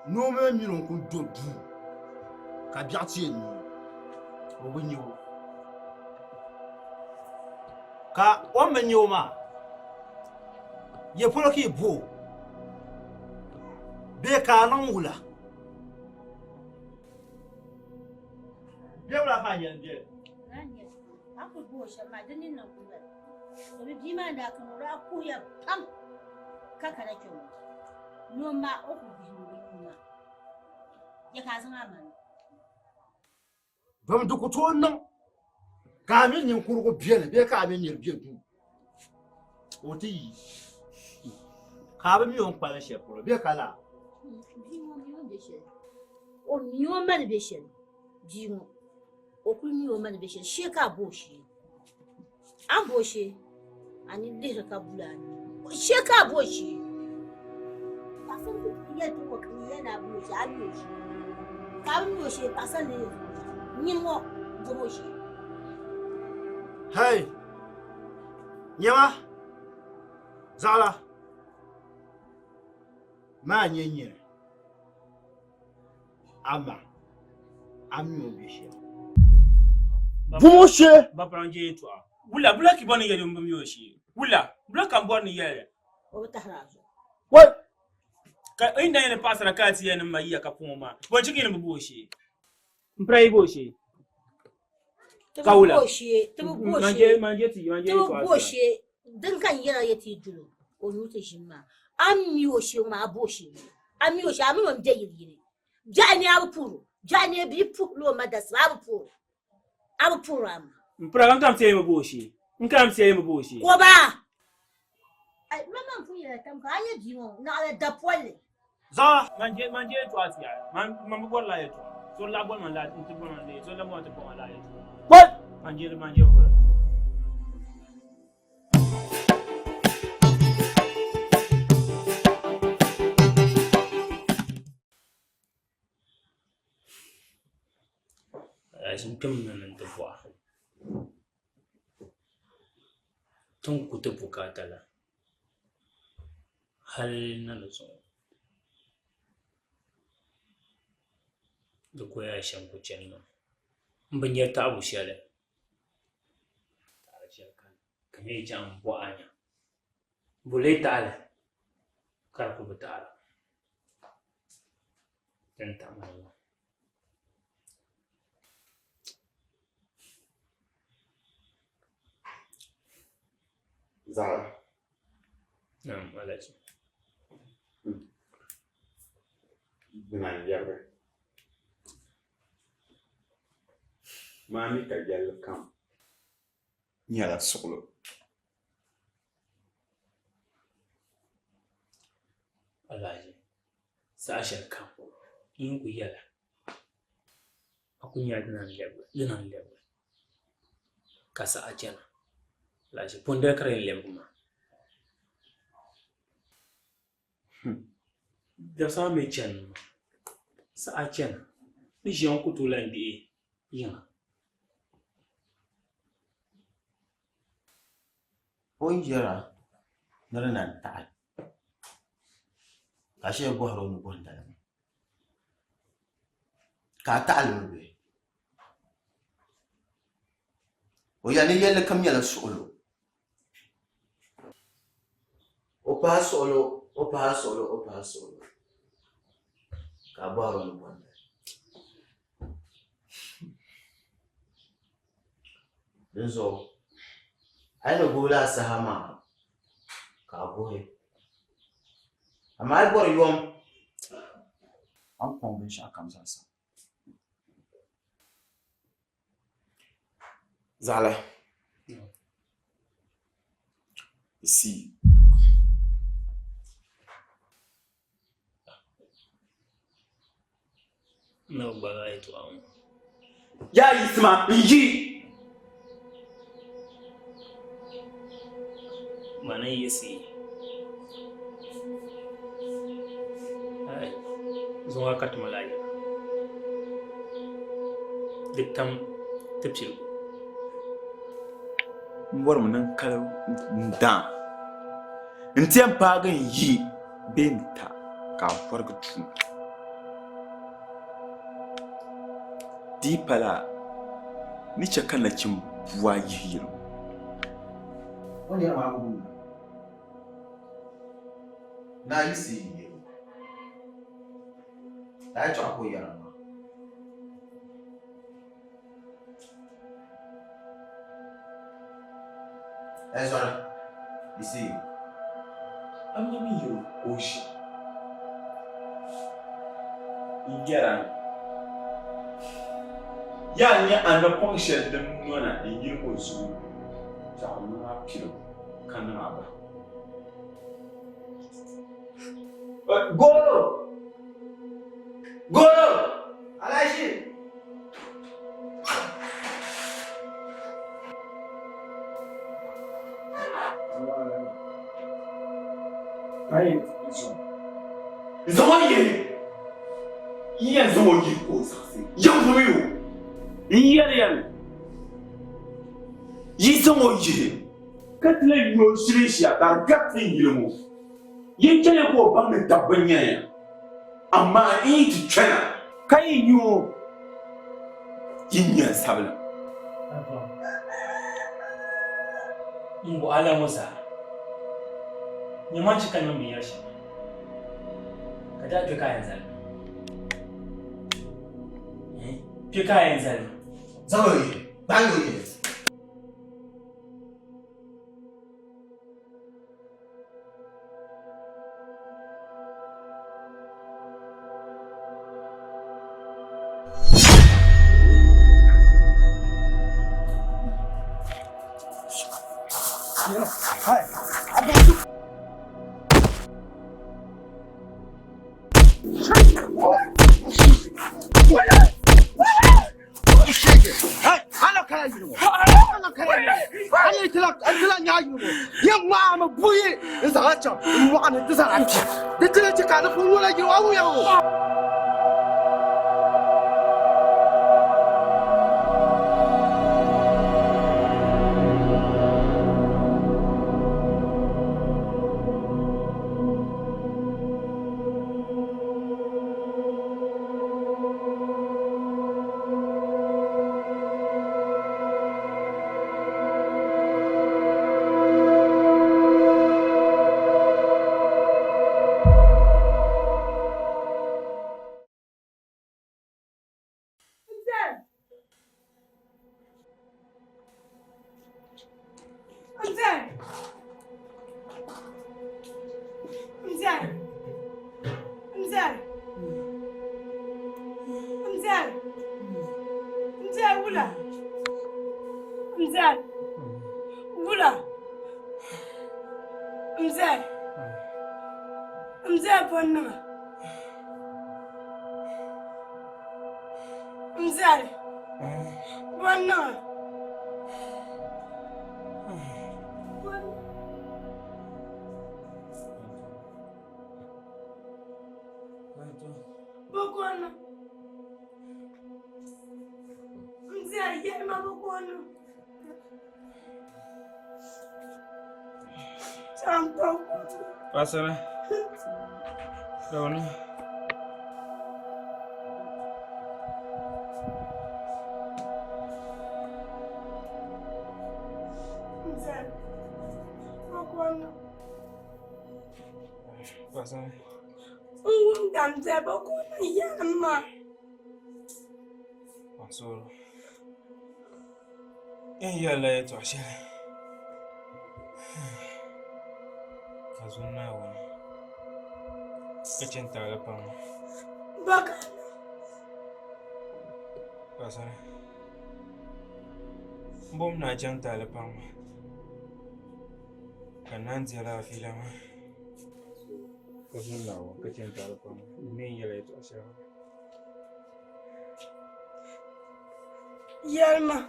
No me mi non kun dodu. Ka biati ni. Obinyu. Ka o menyo ma. Ye polo ki bo. Be ka nan wula. Be wula fa yan je. Aku bosha madani na kula. Obi bima da kan ra ku ya pam. Kaka na kyo. No ma oku bi ma. Ya ka san amana. Bam du ko to nan. Ka mi ni kuru ko biele be ka mi ni bie du. O ti. Ka ba mi on pa na she polo be ka la. Bimo mi on de she. O mi on ma de she. Bimo. Okuni o ma de she. She ka boshi. An boshi. Ani de ka bulani. She ka boshi. Pasan ku iya to ko yana boshi an boshi. Ka mi boshi pasan ne. Ni mo boshi. Hey. Nyama. Zala. Ma nyenye. Ama. Ami obishe. Bumoshe. Ba pranje to. Wula ki boni yele mbumi yoshi. Wula kan boni yele. O tahrazo. What? Ka inda yana pasara kati yana maiya ka poma. Bon chiki ne mbushi. Mprai boshi. Kaula. Boshi, tu boshi. Manje to. Tu boshi. Dan kan yana yati dulu. O nuta shimma. Ami oshi ma boshi. Ami oshi ami mo mje yiri. Jani abu puru. Jani bi puru madas abu puru. Abu puru am. Mpra ngam tiye mbushi. Nkam tiye mbushi. Ko ba. Ai mama fu ya tam ka ya jiwo na ala da pole. Zala. Manje to asiya. Man bolla ya to. So la bon man la tu bon man so la bon tu bon la. What? Manje ko. Asin tum nan ta bwa. Tun ku ta bukata la. Hal na zo. Da ko ya shan ku cenno. Ban ya ta abu shele. Ta ce kan yi jan bwa anya. Bule ta ala. Kar ku ta ala. Dan ta mai. Zara. Alaji. Bina yabe. Mami ka yalla kam. Nyala solo. Alaji. Sashen kan. In ku yala. Akunya dinan lebu. Kasa ajena. Laji pondel kare lebu ma. Da sa me chen. Sa achen. Ni jon ku tulan bi yin. Onjera nara nan taal kashe bohro no bonda ka taal mbe o yani yelle kam yala solo o pa solo ka bohro no bonda denzo ai no gola sahama ka bohe amma ai bor yom An kwambin shi a kan sasa. Zala. Ici. No baga itu awon. Ya isma yi. Mana yesi. Ai. Zuwa kat malaya. Diktam tipsil. Mbor mun nan kalau ndan. Ntiyam pagan yi benta ka farga tu. Di pala ni chakan na cin buwa yi. wani ya ma gudu na yi si ta yi ko yara ma ezora isi An yi min yau koshi. Igera. Ya ni an da function din nuna in yi ko su. Ta nuna kilo kan na ba. Golo! Alashi! Ai, zama yi. Iya zama yi ko sai. Yan zo yo. Iya yan. Yi zama yi. Katla yo shiri shi a kan gatin yilmu. Yin kene ko ban da tabban yaya. Amma in ti tsana kai yo. Yin ya sabla. Mungu ala musa. Nyamanci kan mu yashi. Kada ka kayan zali. Fi kayan zali. Zawoyi, banyoyi. kaya yino ana kaya ana itla nya yino yang ma buye za cha wa ana tsa ra ti de tla ti kana fu wala yino awu ya wo Pasana. Dawani. Pasana. Damn, Yamma. Mansur. Yalla to ashare. Kazuna wa. Kacin tare pan. Baka. Pasana. Bom na jan tare pan. Kanan zira filama. Kazuna wa kacin tare pan. Ni yalla to ashare. Yalma.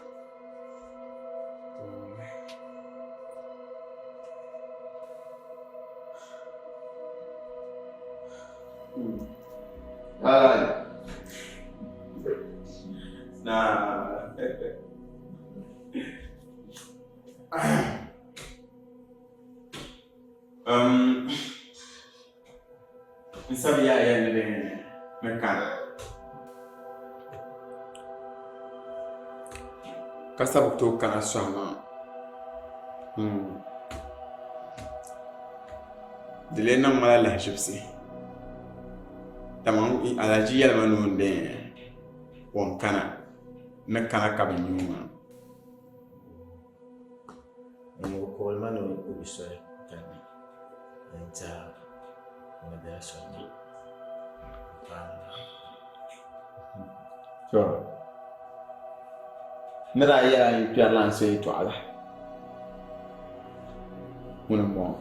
Nah. Sabi ya ni mekana. Kasab to kana sama. Dile nan mala la shipsi. Tamam alaji yalma non de won kana mekana ka binyuma. Mo ko man no ko biso kan. Enta na da so ni. So. Nera ya yu pya lanse to ala. Muna mo.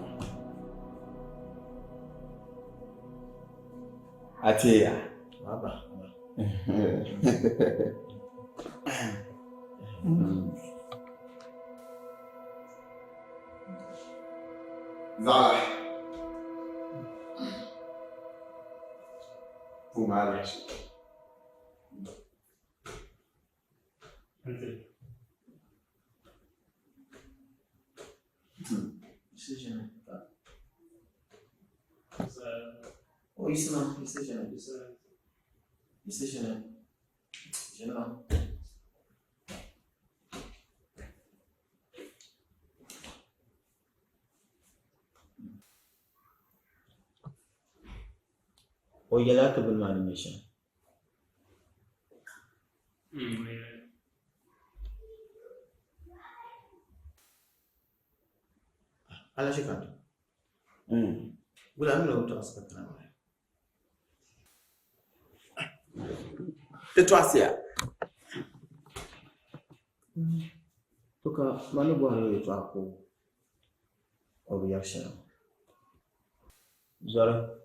Atia. Baba. Zala. Fumarash. Oh, isso não, isso já não, isso já não, já não. Oh, ia lá que bem mal mexer. Ala chegando. Gula não outra as patrão. Te asia. Toka manu buah itu aku. Objection. Zara.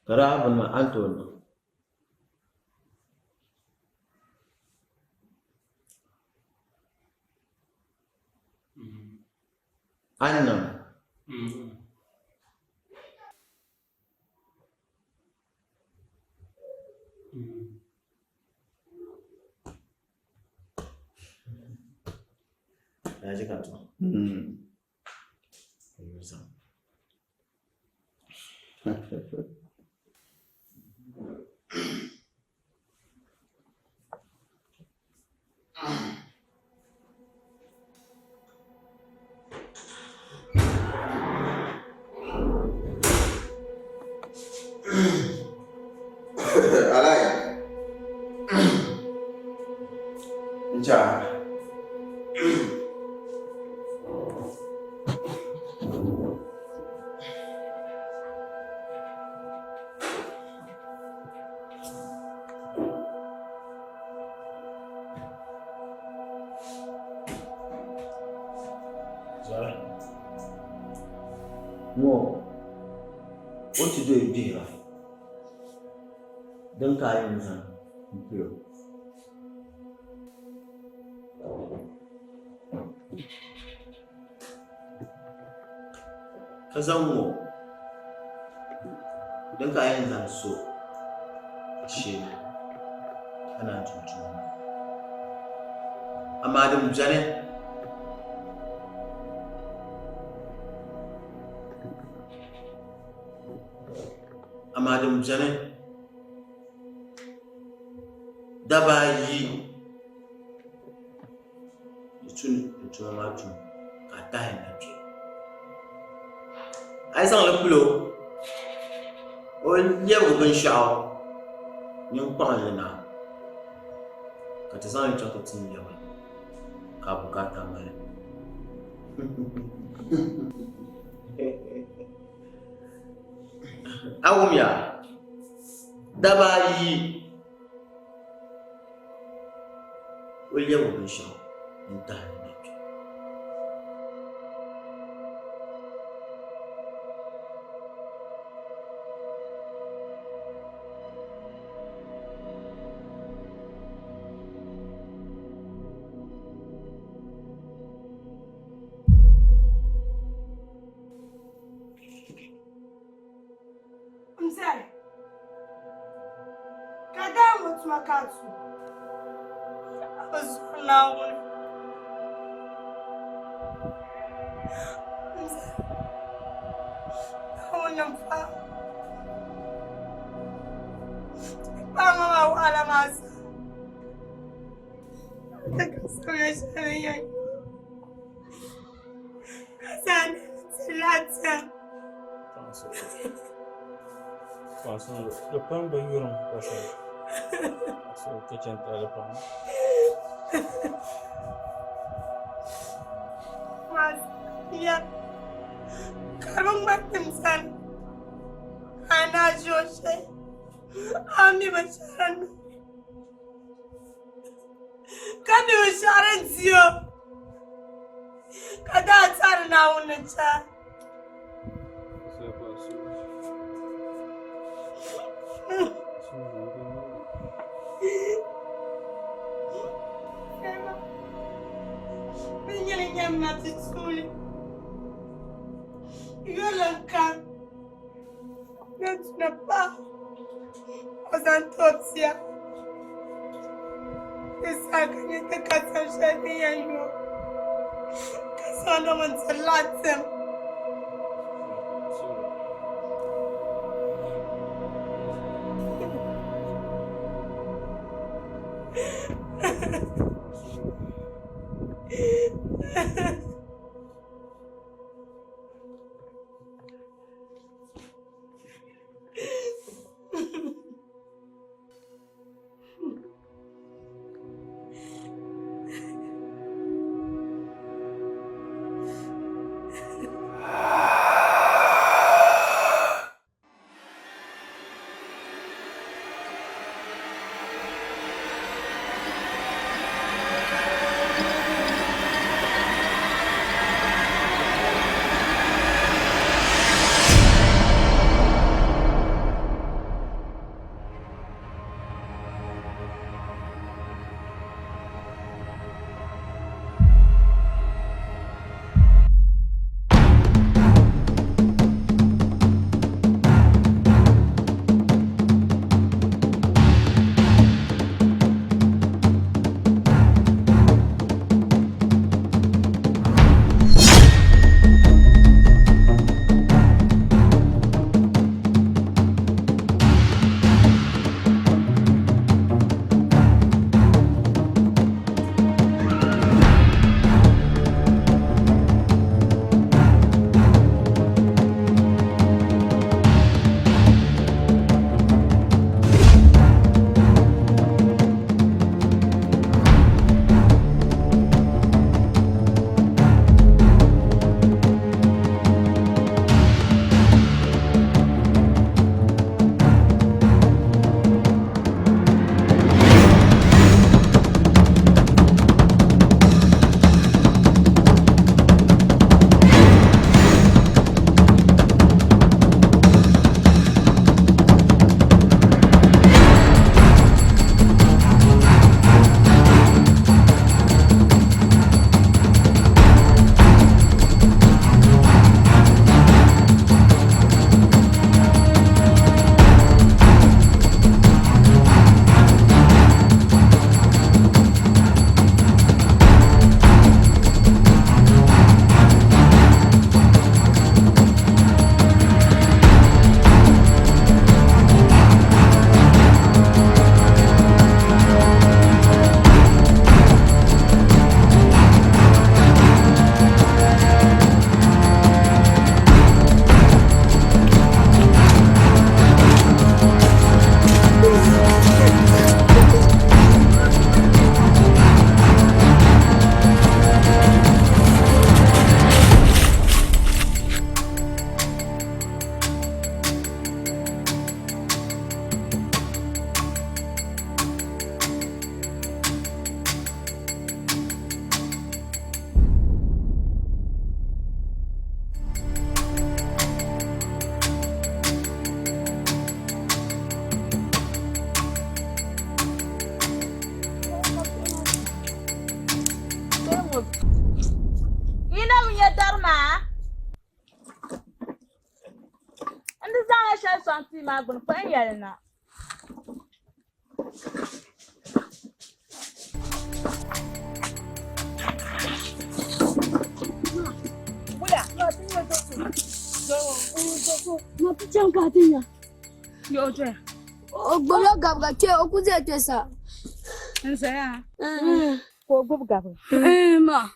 Kara ban ma Antonio. Annam. Ya ji kan to. Alaya. Nja. Zara. Mo. What you do you do here? Don't carry me, son. Kazanmo. Don't carry me, so. Shame. And I'm too. I'm Adam Janet. Madam Janet Dabayi Itun Matu Kata Energy. I saw the pillow. Oh, never been shower. Young Palina Katazan chocolate in Yaman Kabukata man. Awumia Dabayi William Bishop in time. Mzee, kadamu tumakatu. Azunang'we. Mzee, unamfa. Mama wa wala masa. Takasanya shari'a. Kasane tilata. Le pain de yuron, so kitchen telephone. Mas, ya. Karong matimsan. Ana Joshe. Ami macharan. Kami macharan zio. Kada atar na unacha. I'm not at school. You're like not pas. Ozantotia. Esakanye tekasashani yanyo. Kasana mansalatem. ti ma gbun pa yalna. Wala, Ma pichang katinya. yo je. Ogbolo gabga ke okuze tesa. Nsaya. Ko gob gab. Ma.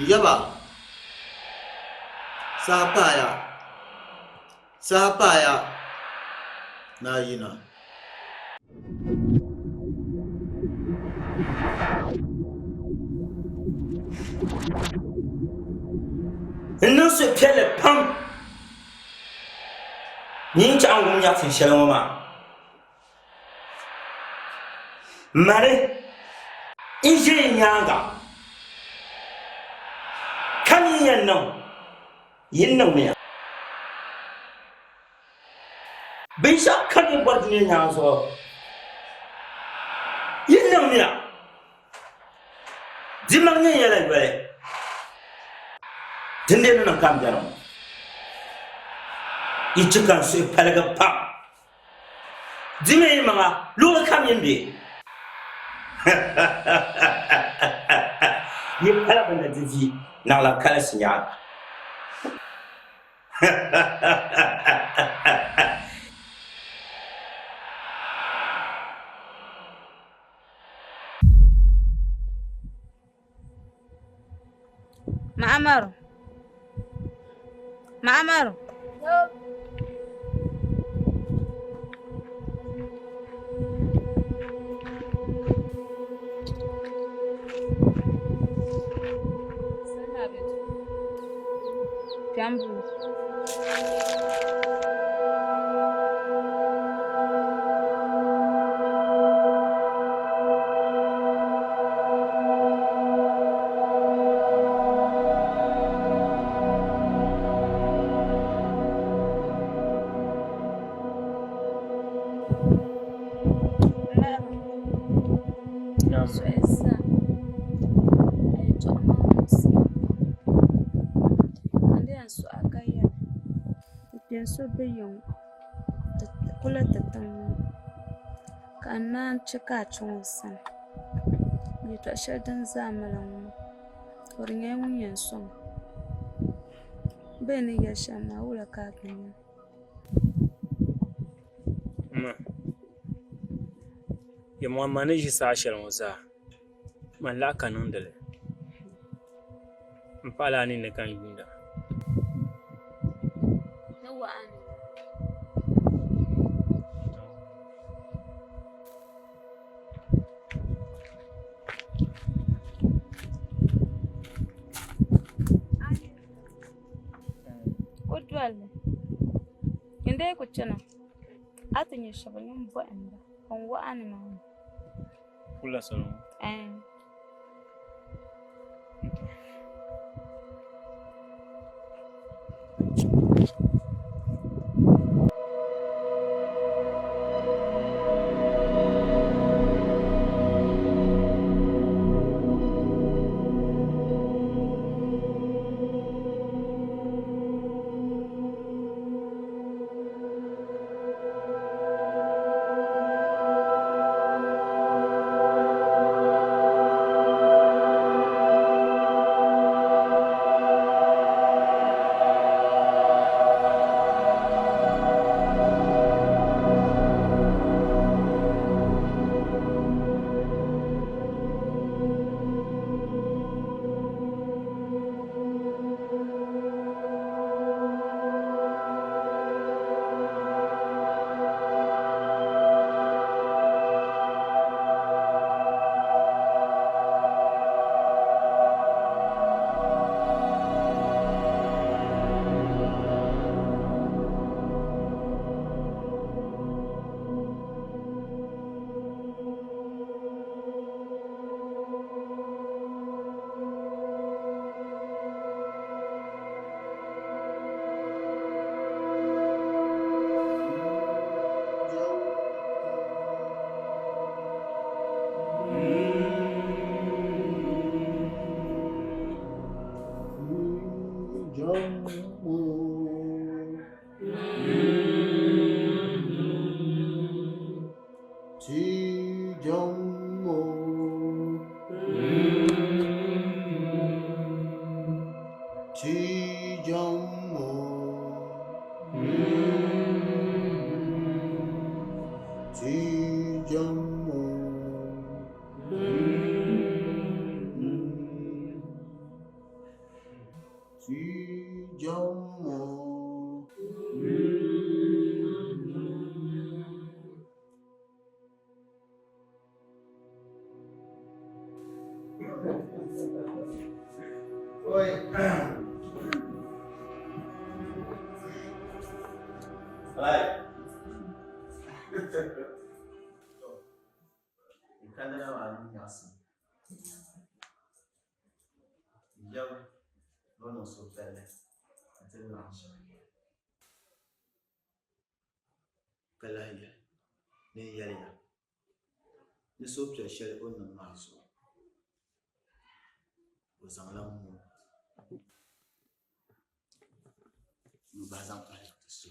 Yaba. Sahapaya. Na yina. Non se piele pam. Ni cha ngum ya fin shela ma. Mare. Inje nyanga. Kan yen no. Yin no me. Bisha kan bord ni nyanga so. Yin no me. Dimang ni yela gwe. Dinde no kam jano. Ichikan su palaga pam. Dime manga lu kam yimbi. Ye pala bana divi na la kala sinya. Ma'amar. Jambu. So be young, the color the tongue can not check out your son. You touch your dance alone, or in a union song. Benny Yashama, all a cartoon. Ya Muhammad ji sa shɛli ŋɔ zaa man lahi ka niŋdili n paɣala ni ni kan yuunda ni waɣani ko dolli inda ku chana a ti nyɛ shɛba nin bɔhimda kan waɣani maa ni kula salo Kalahia, ni yaliya, ni sopiya shɛli o niŋ maa zuɣu o zaŋla mu n gba zaŋ pali ti so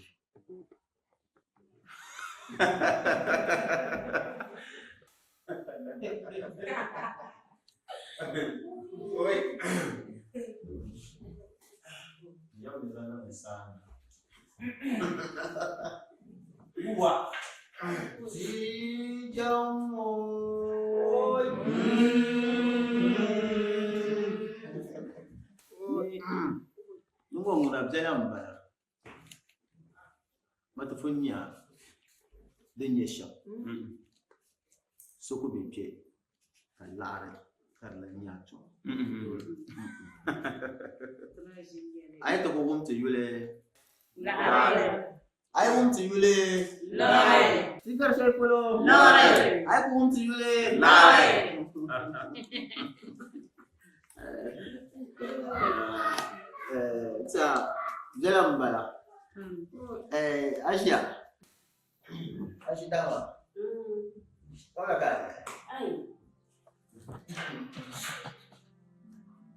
Uwa. Nungwa nguna bjela mbala. Matufunya denyesha. Soko bipye. Kalare karla nyacho. Ayto ko wumte yule. I want to yule. Lie. Figure circle. Lie. I want to yule. Lie. Sa jalan bala. Asia. Asia dawa. Kau kan?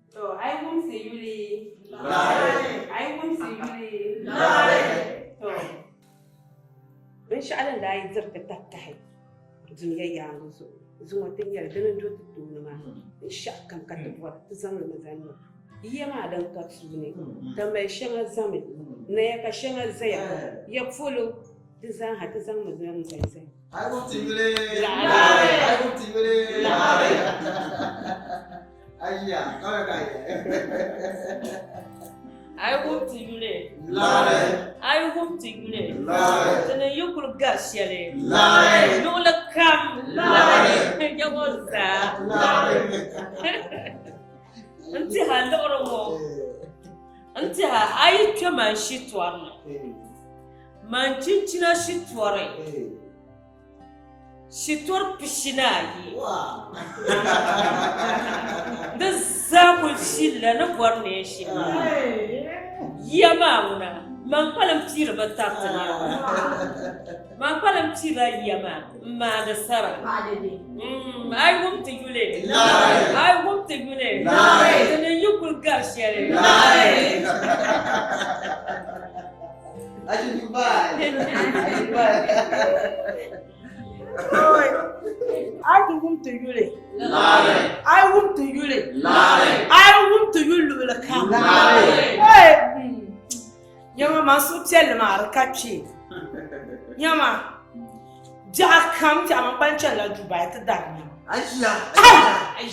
So I want to yule. Lie. I want to yule. Lie. إن شاء الله لا يزرق تتحد دنيا يانغزو زوما تنيا دنا نجوت الدنيا ما إن شاء كم كتبوا تزمن مزمن يما دم كتسوني تما شنغ زمن نيا كشنغ زيا يفولو Dizan ha dizan mazan sai. I want to yule. Lare. I want to yule. Lare. Ayya, kau kaya. I want to yule. Lare. I want to yule. Lare. Then you could gas yale. Lare. No la come. Lare. You was that. Lare. Until I don't know. Until I come and shit one. Man chinchina shitware. Shitwar pishinayi. Wow. The Zakul Shilla no one nation. Yamana. Mampalam tira batata. Mampalam tira yama. Mada Sarah. I want to yule. I want to yule. Then you could gas yale. I should buy. I want to yule. Lare. I want to yule. Lare. I want to yule la kam. Hey. Yama masu tell ma kachi. Yama. Ja kam ti am pancha la Dubai ta da. Ayya.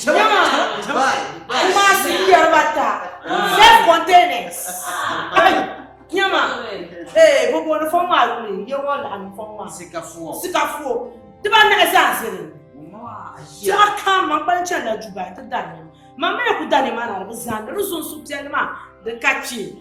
Yama. Dubai. Kuma si yarbata. Self containers. Yama. Eh, bobo no form alu ye wala an form. Sikafuo. Ti ba na esasere. Ja kam am pancha la Dubai ta da. Mama ya kudani mana na zan ruzun subtiel ma de kachi.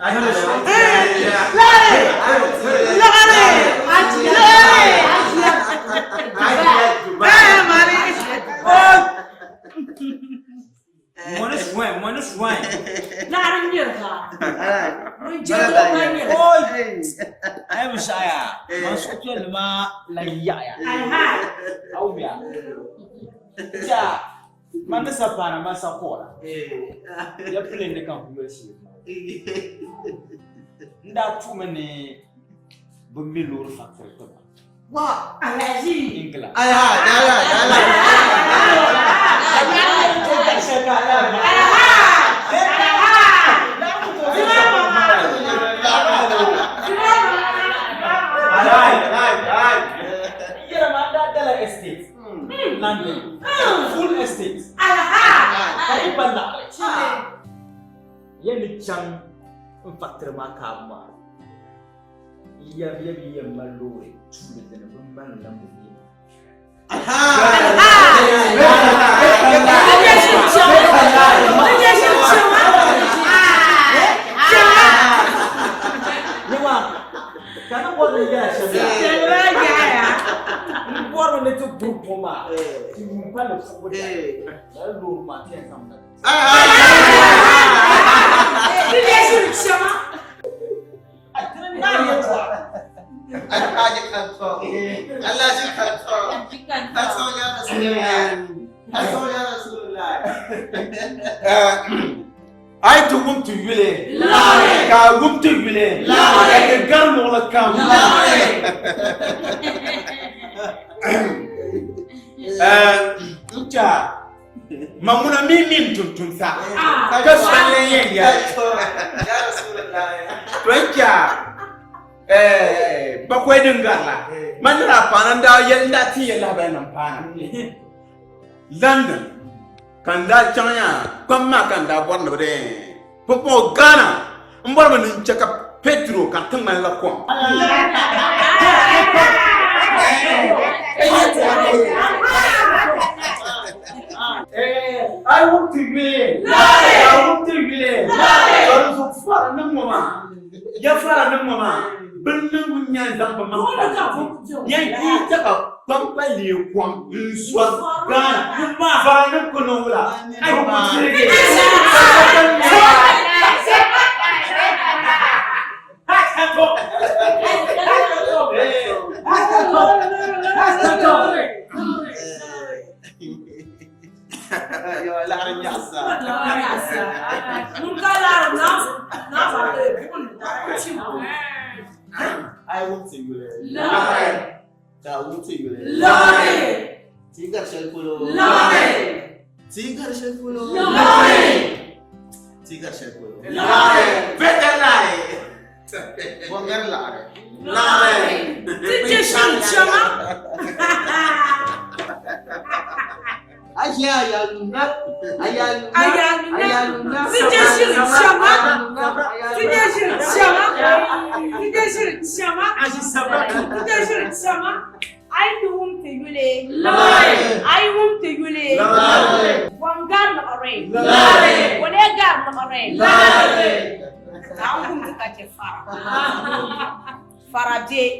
Mwana swine. Lare nyerha. Ai musaya. Masu lima la yaya. Au ya. Ja. Manda sapana masa kora. Ya plane de kan kuma shi. Nda tuma ne bumbi lor factory to ba. Wow. Alaji. Ingla. Estate. London. Full estate. Kau pandang. Yang dicang faktor makam. Ia maluri. Cuma dengan memang lambu ini. Karena buat dia Buat itu grup rumah, simpan le fogo lalu mati yang sama. Dia suruh siapa? Aja kantor. Allah sih kantor. Kantor ya Rasulullah. Ai tu gum tu yule. Ka gum tu yule. Ka gar mo la kam. Lucha. Mamuna mimi tuntun sa. Ka sale ya. Ya Rasulullah. Lucha. Ba ko dinga la. Man ra pananda yenda ti yela ba nan pana. London. Kanda chanya kwamma kanda borno de popo Ghana mborba ni chaka Pedro kan tangman la kwam I want to be so far na mama ya fara na mama binnin gunyan zamba mama ya yi taka pampa le kwam nswa Ghana fara na kono wala ai ko sirege Yo la nyasa. Nunca lá, não. I want to you. Ta want to you. Tiga shelfulo. Tiga shelfulo. Tiga shelfulo. Better lie. Bongar lie. Lie. chama. Ayaluna. I won't to Yule. I won't to Yule. One gun of a rain. One egg gun of a rain. Now I'm going to catch a Faraday.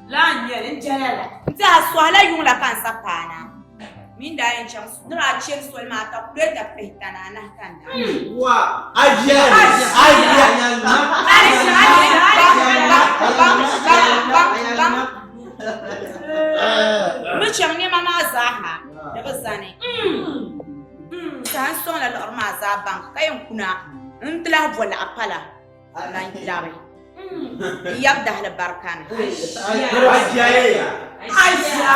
Lanya in general. That's why I you like cancer pana. Minda in chance, no, I change so matter, great a pet and I can. Wow. Which young Mama Zaha, never sunny. Sanson and Ormaza Bank, Kayakuna, Untla Vola Apala, Nine Larry. Yabdah Barkan.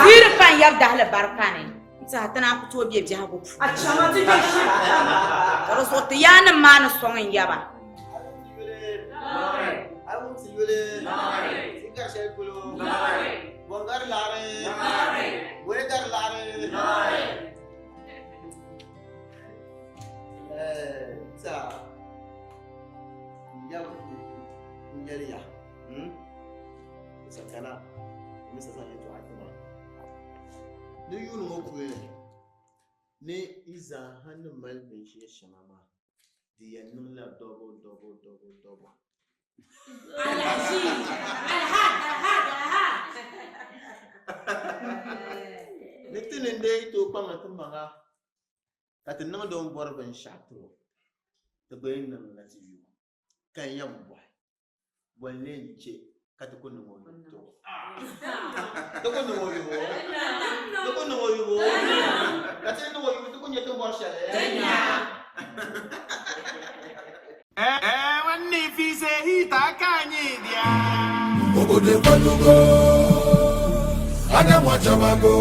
Beautiful Yabdah Barkan. It's a Tanaka to be a Jabu. I was what the young man song in Yaba. I won't see you there. Bongar Lare. Weather Lare. Ngeria. Sakana. Mr. Sanya to Akuma. Do you know where? Ne is a hundred mile bench, Shamama. The Nula double. Nitin and day to Pamatumanga. That the no don't borrow and shadow. The brain never let you. Can young boy. Well, then, chick, Katakuna. Don't know what you want. Don't know what you want. That's what you do when you wash it. When if he say he takanye dia. Ogo de Balugo, Ada Wachamago,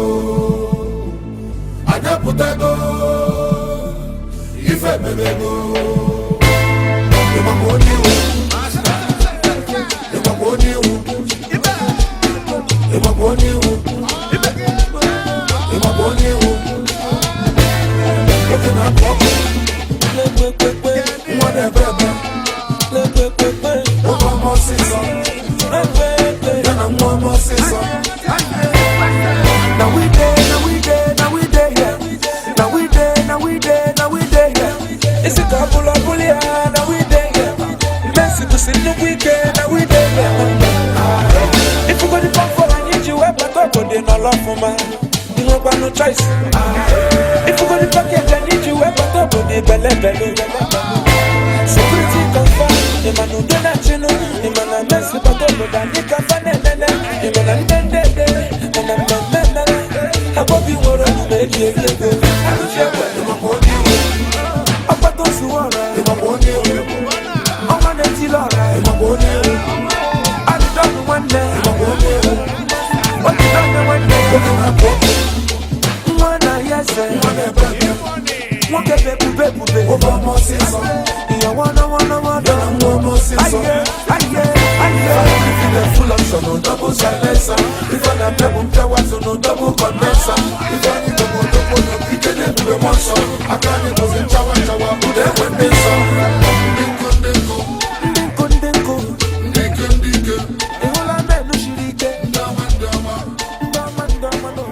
Ada Putago, Ife Bebego, Yamamoni, it's a couple of bullion, now we there. Messi to see the weekend, now we there. If you got the phone for I need you, but I got no love for man. You know, got no choice. If you got the package, I need you, but I got the belly. So pretty confirm, the man who did not you know, the man I mess with, but I got the cafan and then, the man I'm I hope you want to make it. I don't share with you. Apa to suara, I'm on the tilora, I don't know one day, what you don't know one day, one yes, one baby, over more season. You wanna, full option, no double silencer. If I'm a pebble, no double condenser. If I need to go to the monster, I can't go in Chawa, who they went this song. Dinko. The whole of them, no shirike. Dama, no,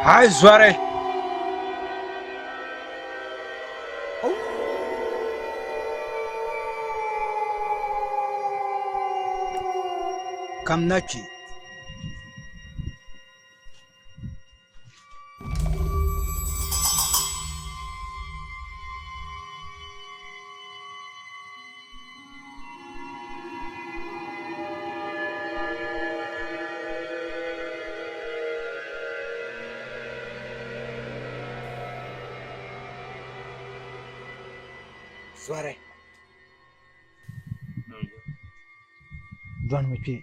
Hai zore. Kam naki. Zore. Don me pi.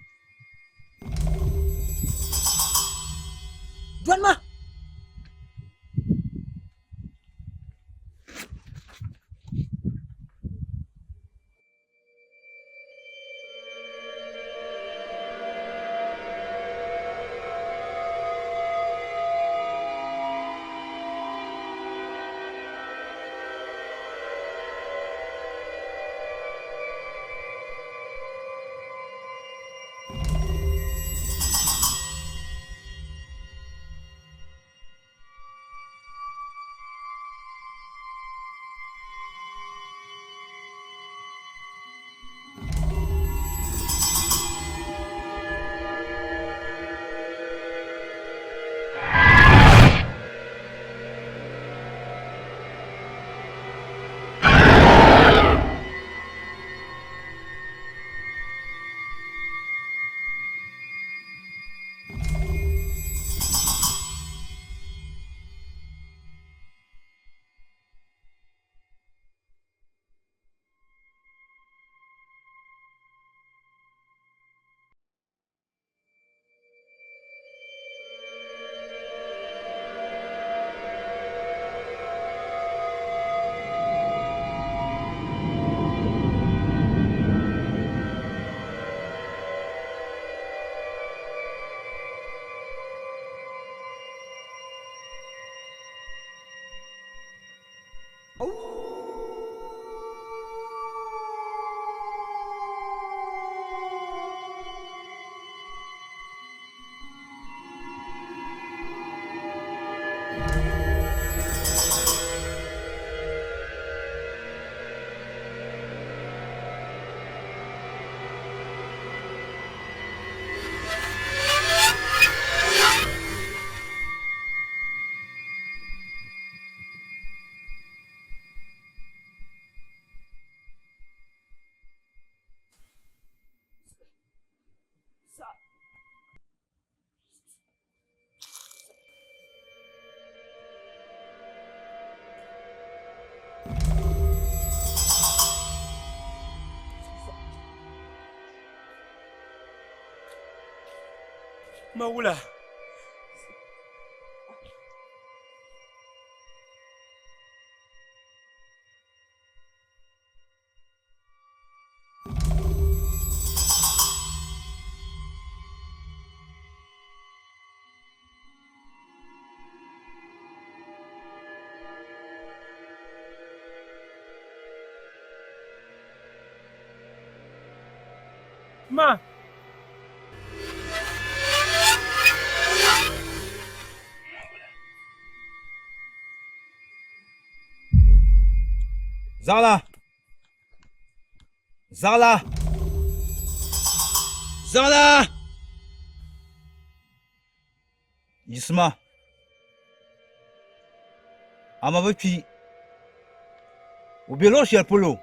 Don ma. Mawula. Ma. Zala. Zala. Zala. Yisma. Ama bapi. Ubelo shel polo.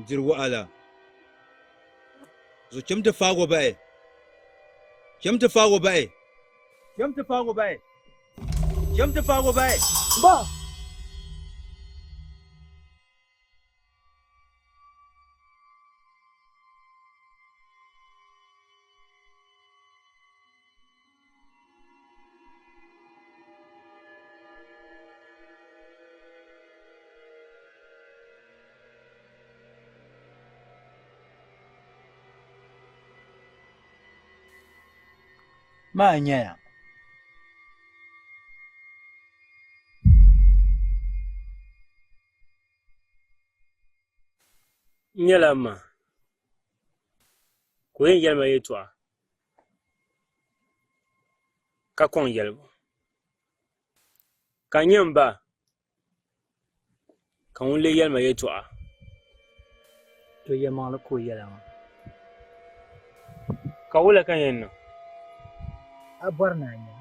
Dirwa ala. Zo chemte fago bae. Chemte fago bae. Chemte fago bae. Chemte fago bae. Ba. Ma nyaya. Nyala ma. Ko yin yalma yetwa. ka kɔŋ yɛligu ka nyɛ m ba ka ŋun le yɛlima yɛltɔɣa to yɛmaŋli ka o yɛla maa ka wula ka yɛn niŋ a bɔri ni a nya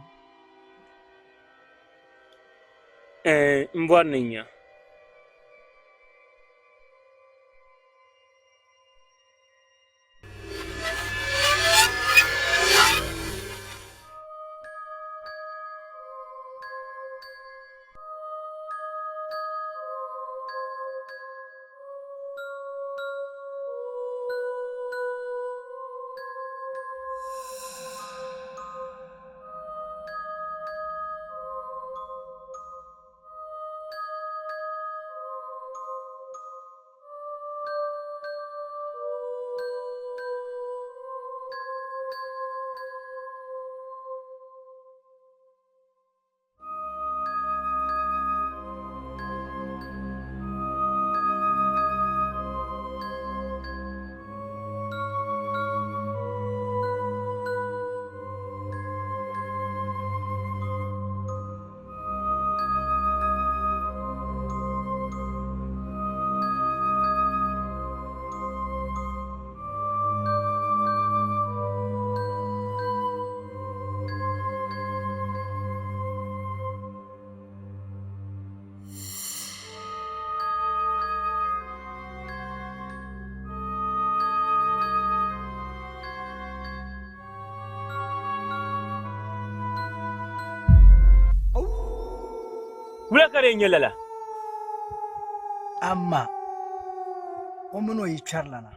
n bɔri ni nya wula ka di nyɛ lala amma o mini o yi kpɛrila na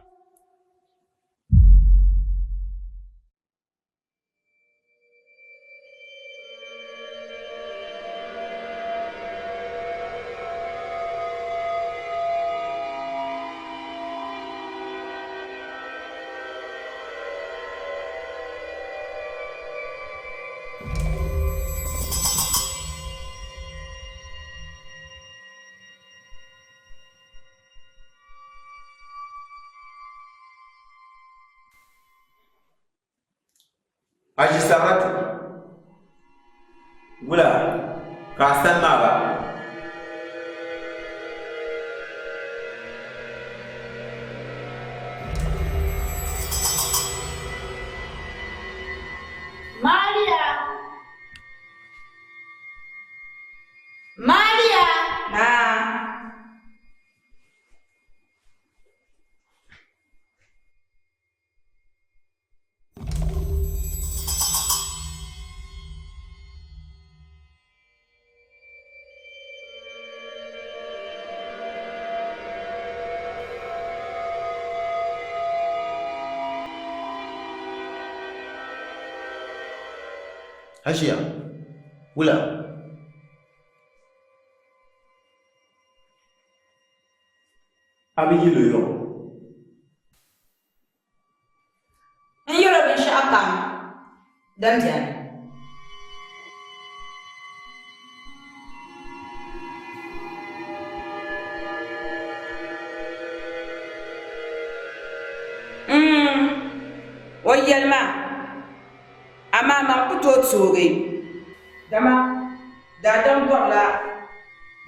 Aji Saratu wula ka san ma ba Maria Maria na Hashiya, wula. abi yilo yo n yɛrɛ binshɛɣu kam din biɛni o yɛlima amaa man ku tooi toogi dama daadam bɔrila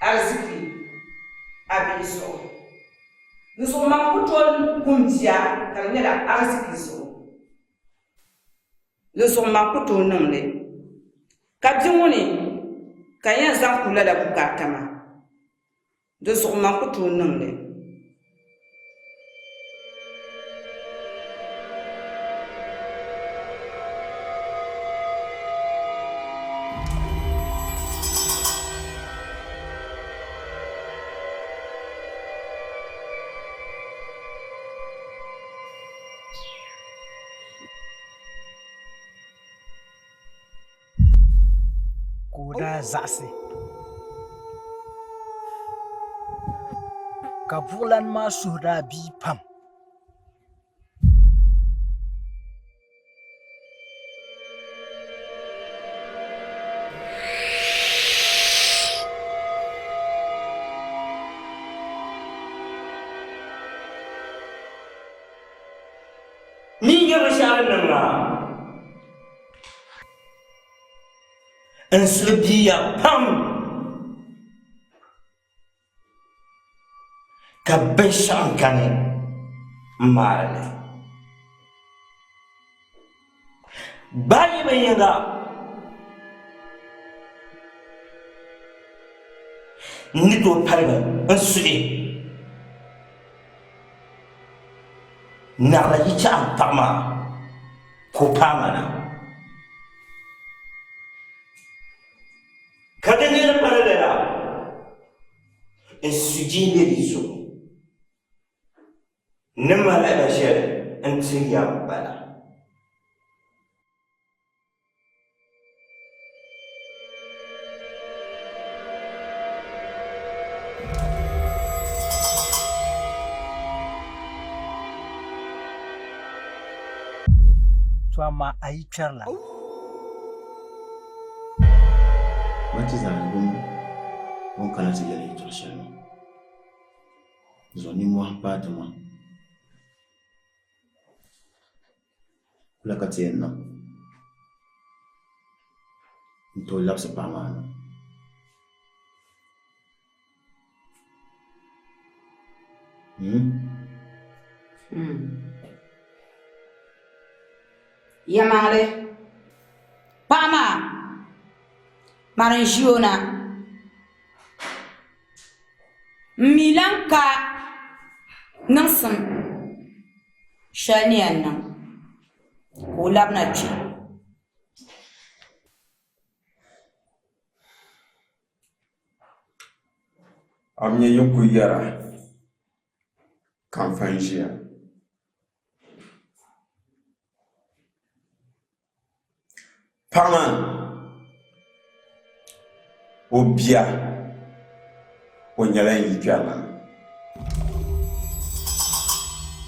arziki a bihi zuɣu di zuɣu man ku tooi gumbiya ka di nyɛla arziki zuɣu di zuɣu man ku tooi niŋli ka bia ŋɔ ni ka yɛn zaŋ ku lala bukaata maa di zuɣu man ku tooi niŋli ka o daa zaɣisi ka buɣulana maa suhu daa bii pam ni yɛri shɛli niŋa n suli biya pam ka binshaɣu kani n maali baayi bin yinga ni tooi paligi n suhi naɣila yi chaɣu paɣa maa ka o paama na ka di nini paligi la n su jiindi di zuɣu ni malila shɛli n ti yam bala to amma a yi kpɛrila Mati zan bun kana ti yɛli yɛtɔri shɛli ŋɔ zuɣu nimɔhi paai ti ma kula ka ti yɛn niŋ n tooi labisi paɣa maa ni Yamaŋli paɣa maa mari n ʒi o na n mi lan ka niŋsim shɛli ni yɛn niŋ ka o labina kpe am nyɛ yinku yɛra kan fan ʒiya paɣa maa o bia o nyɛla n yi kpɛrila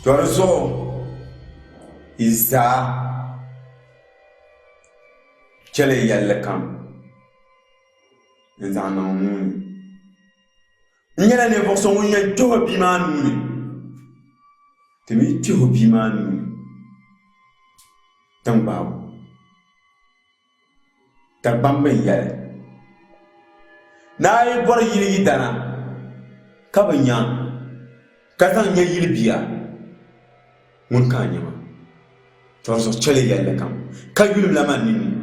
tɔri zuɣu yi zaa chɛli yɛlli kam n zaŋ niŋ nuuni n nyɛla ninvuɣu so ŋun yɛn kpɛho bia maa nuuni ti mi kpɛho bia maa nuuni tiŋgbaabu ka gbambin yɛli na a yi bɔri yili yi dana ka bi nya ka zaŋ nyɛ yili bia ŋun ka a nyɛma tɔri zuɣu chɛli yɛlli kam ka yulim la maa nini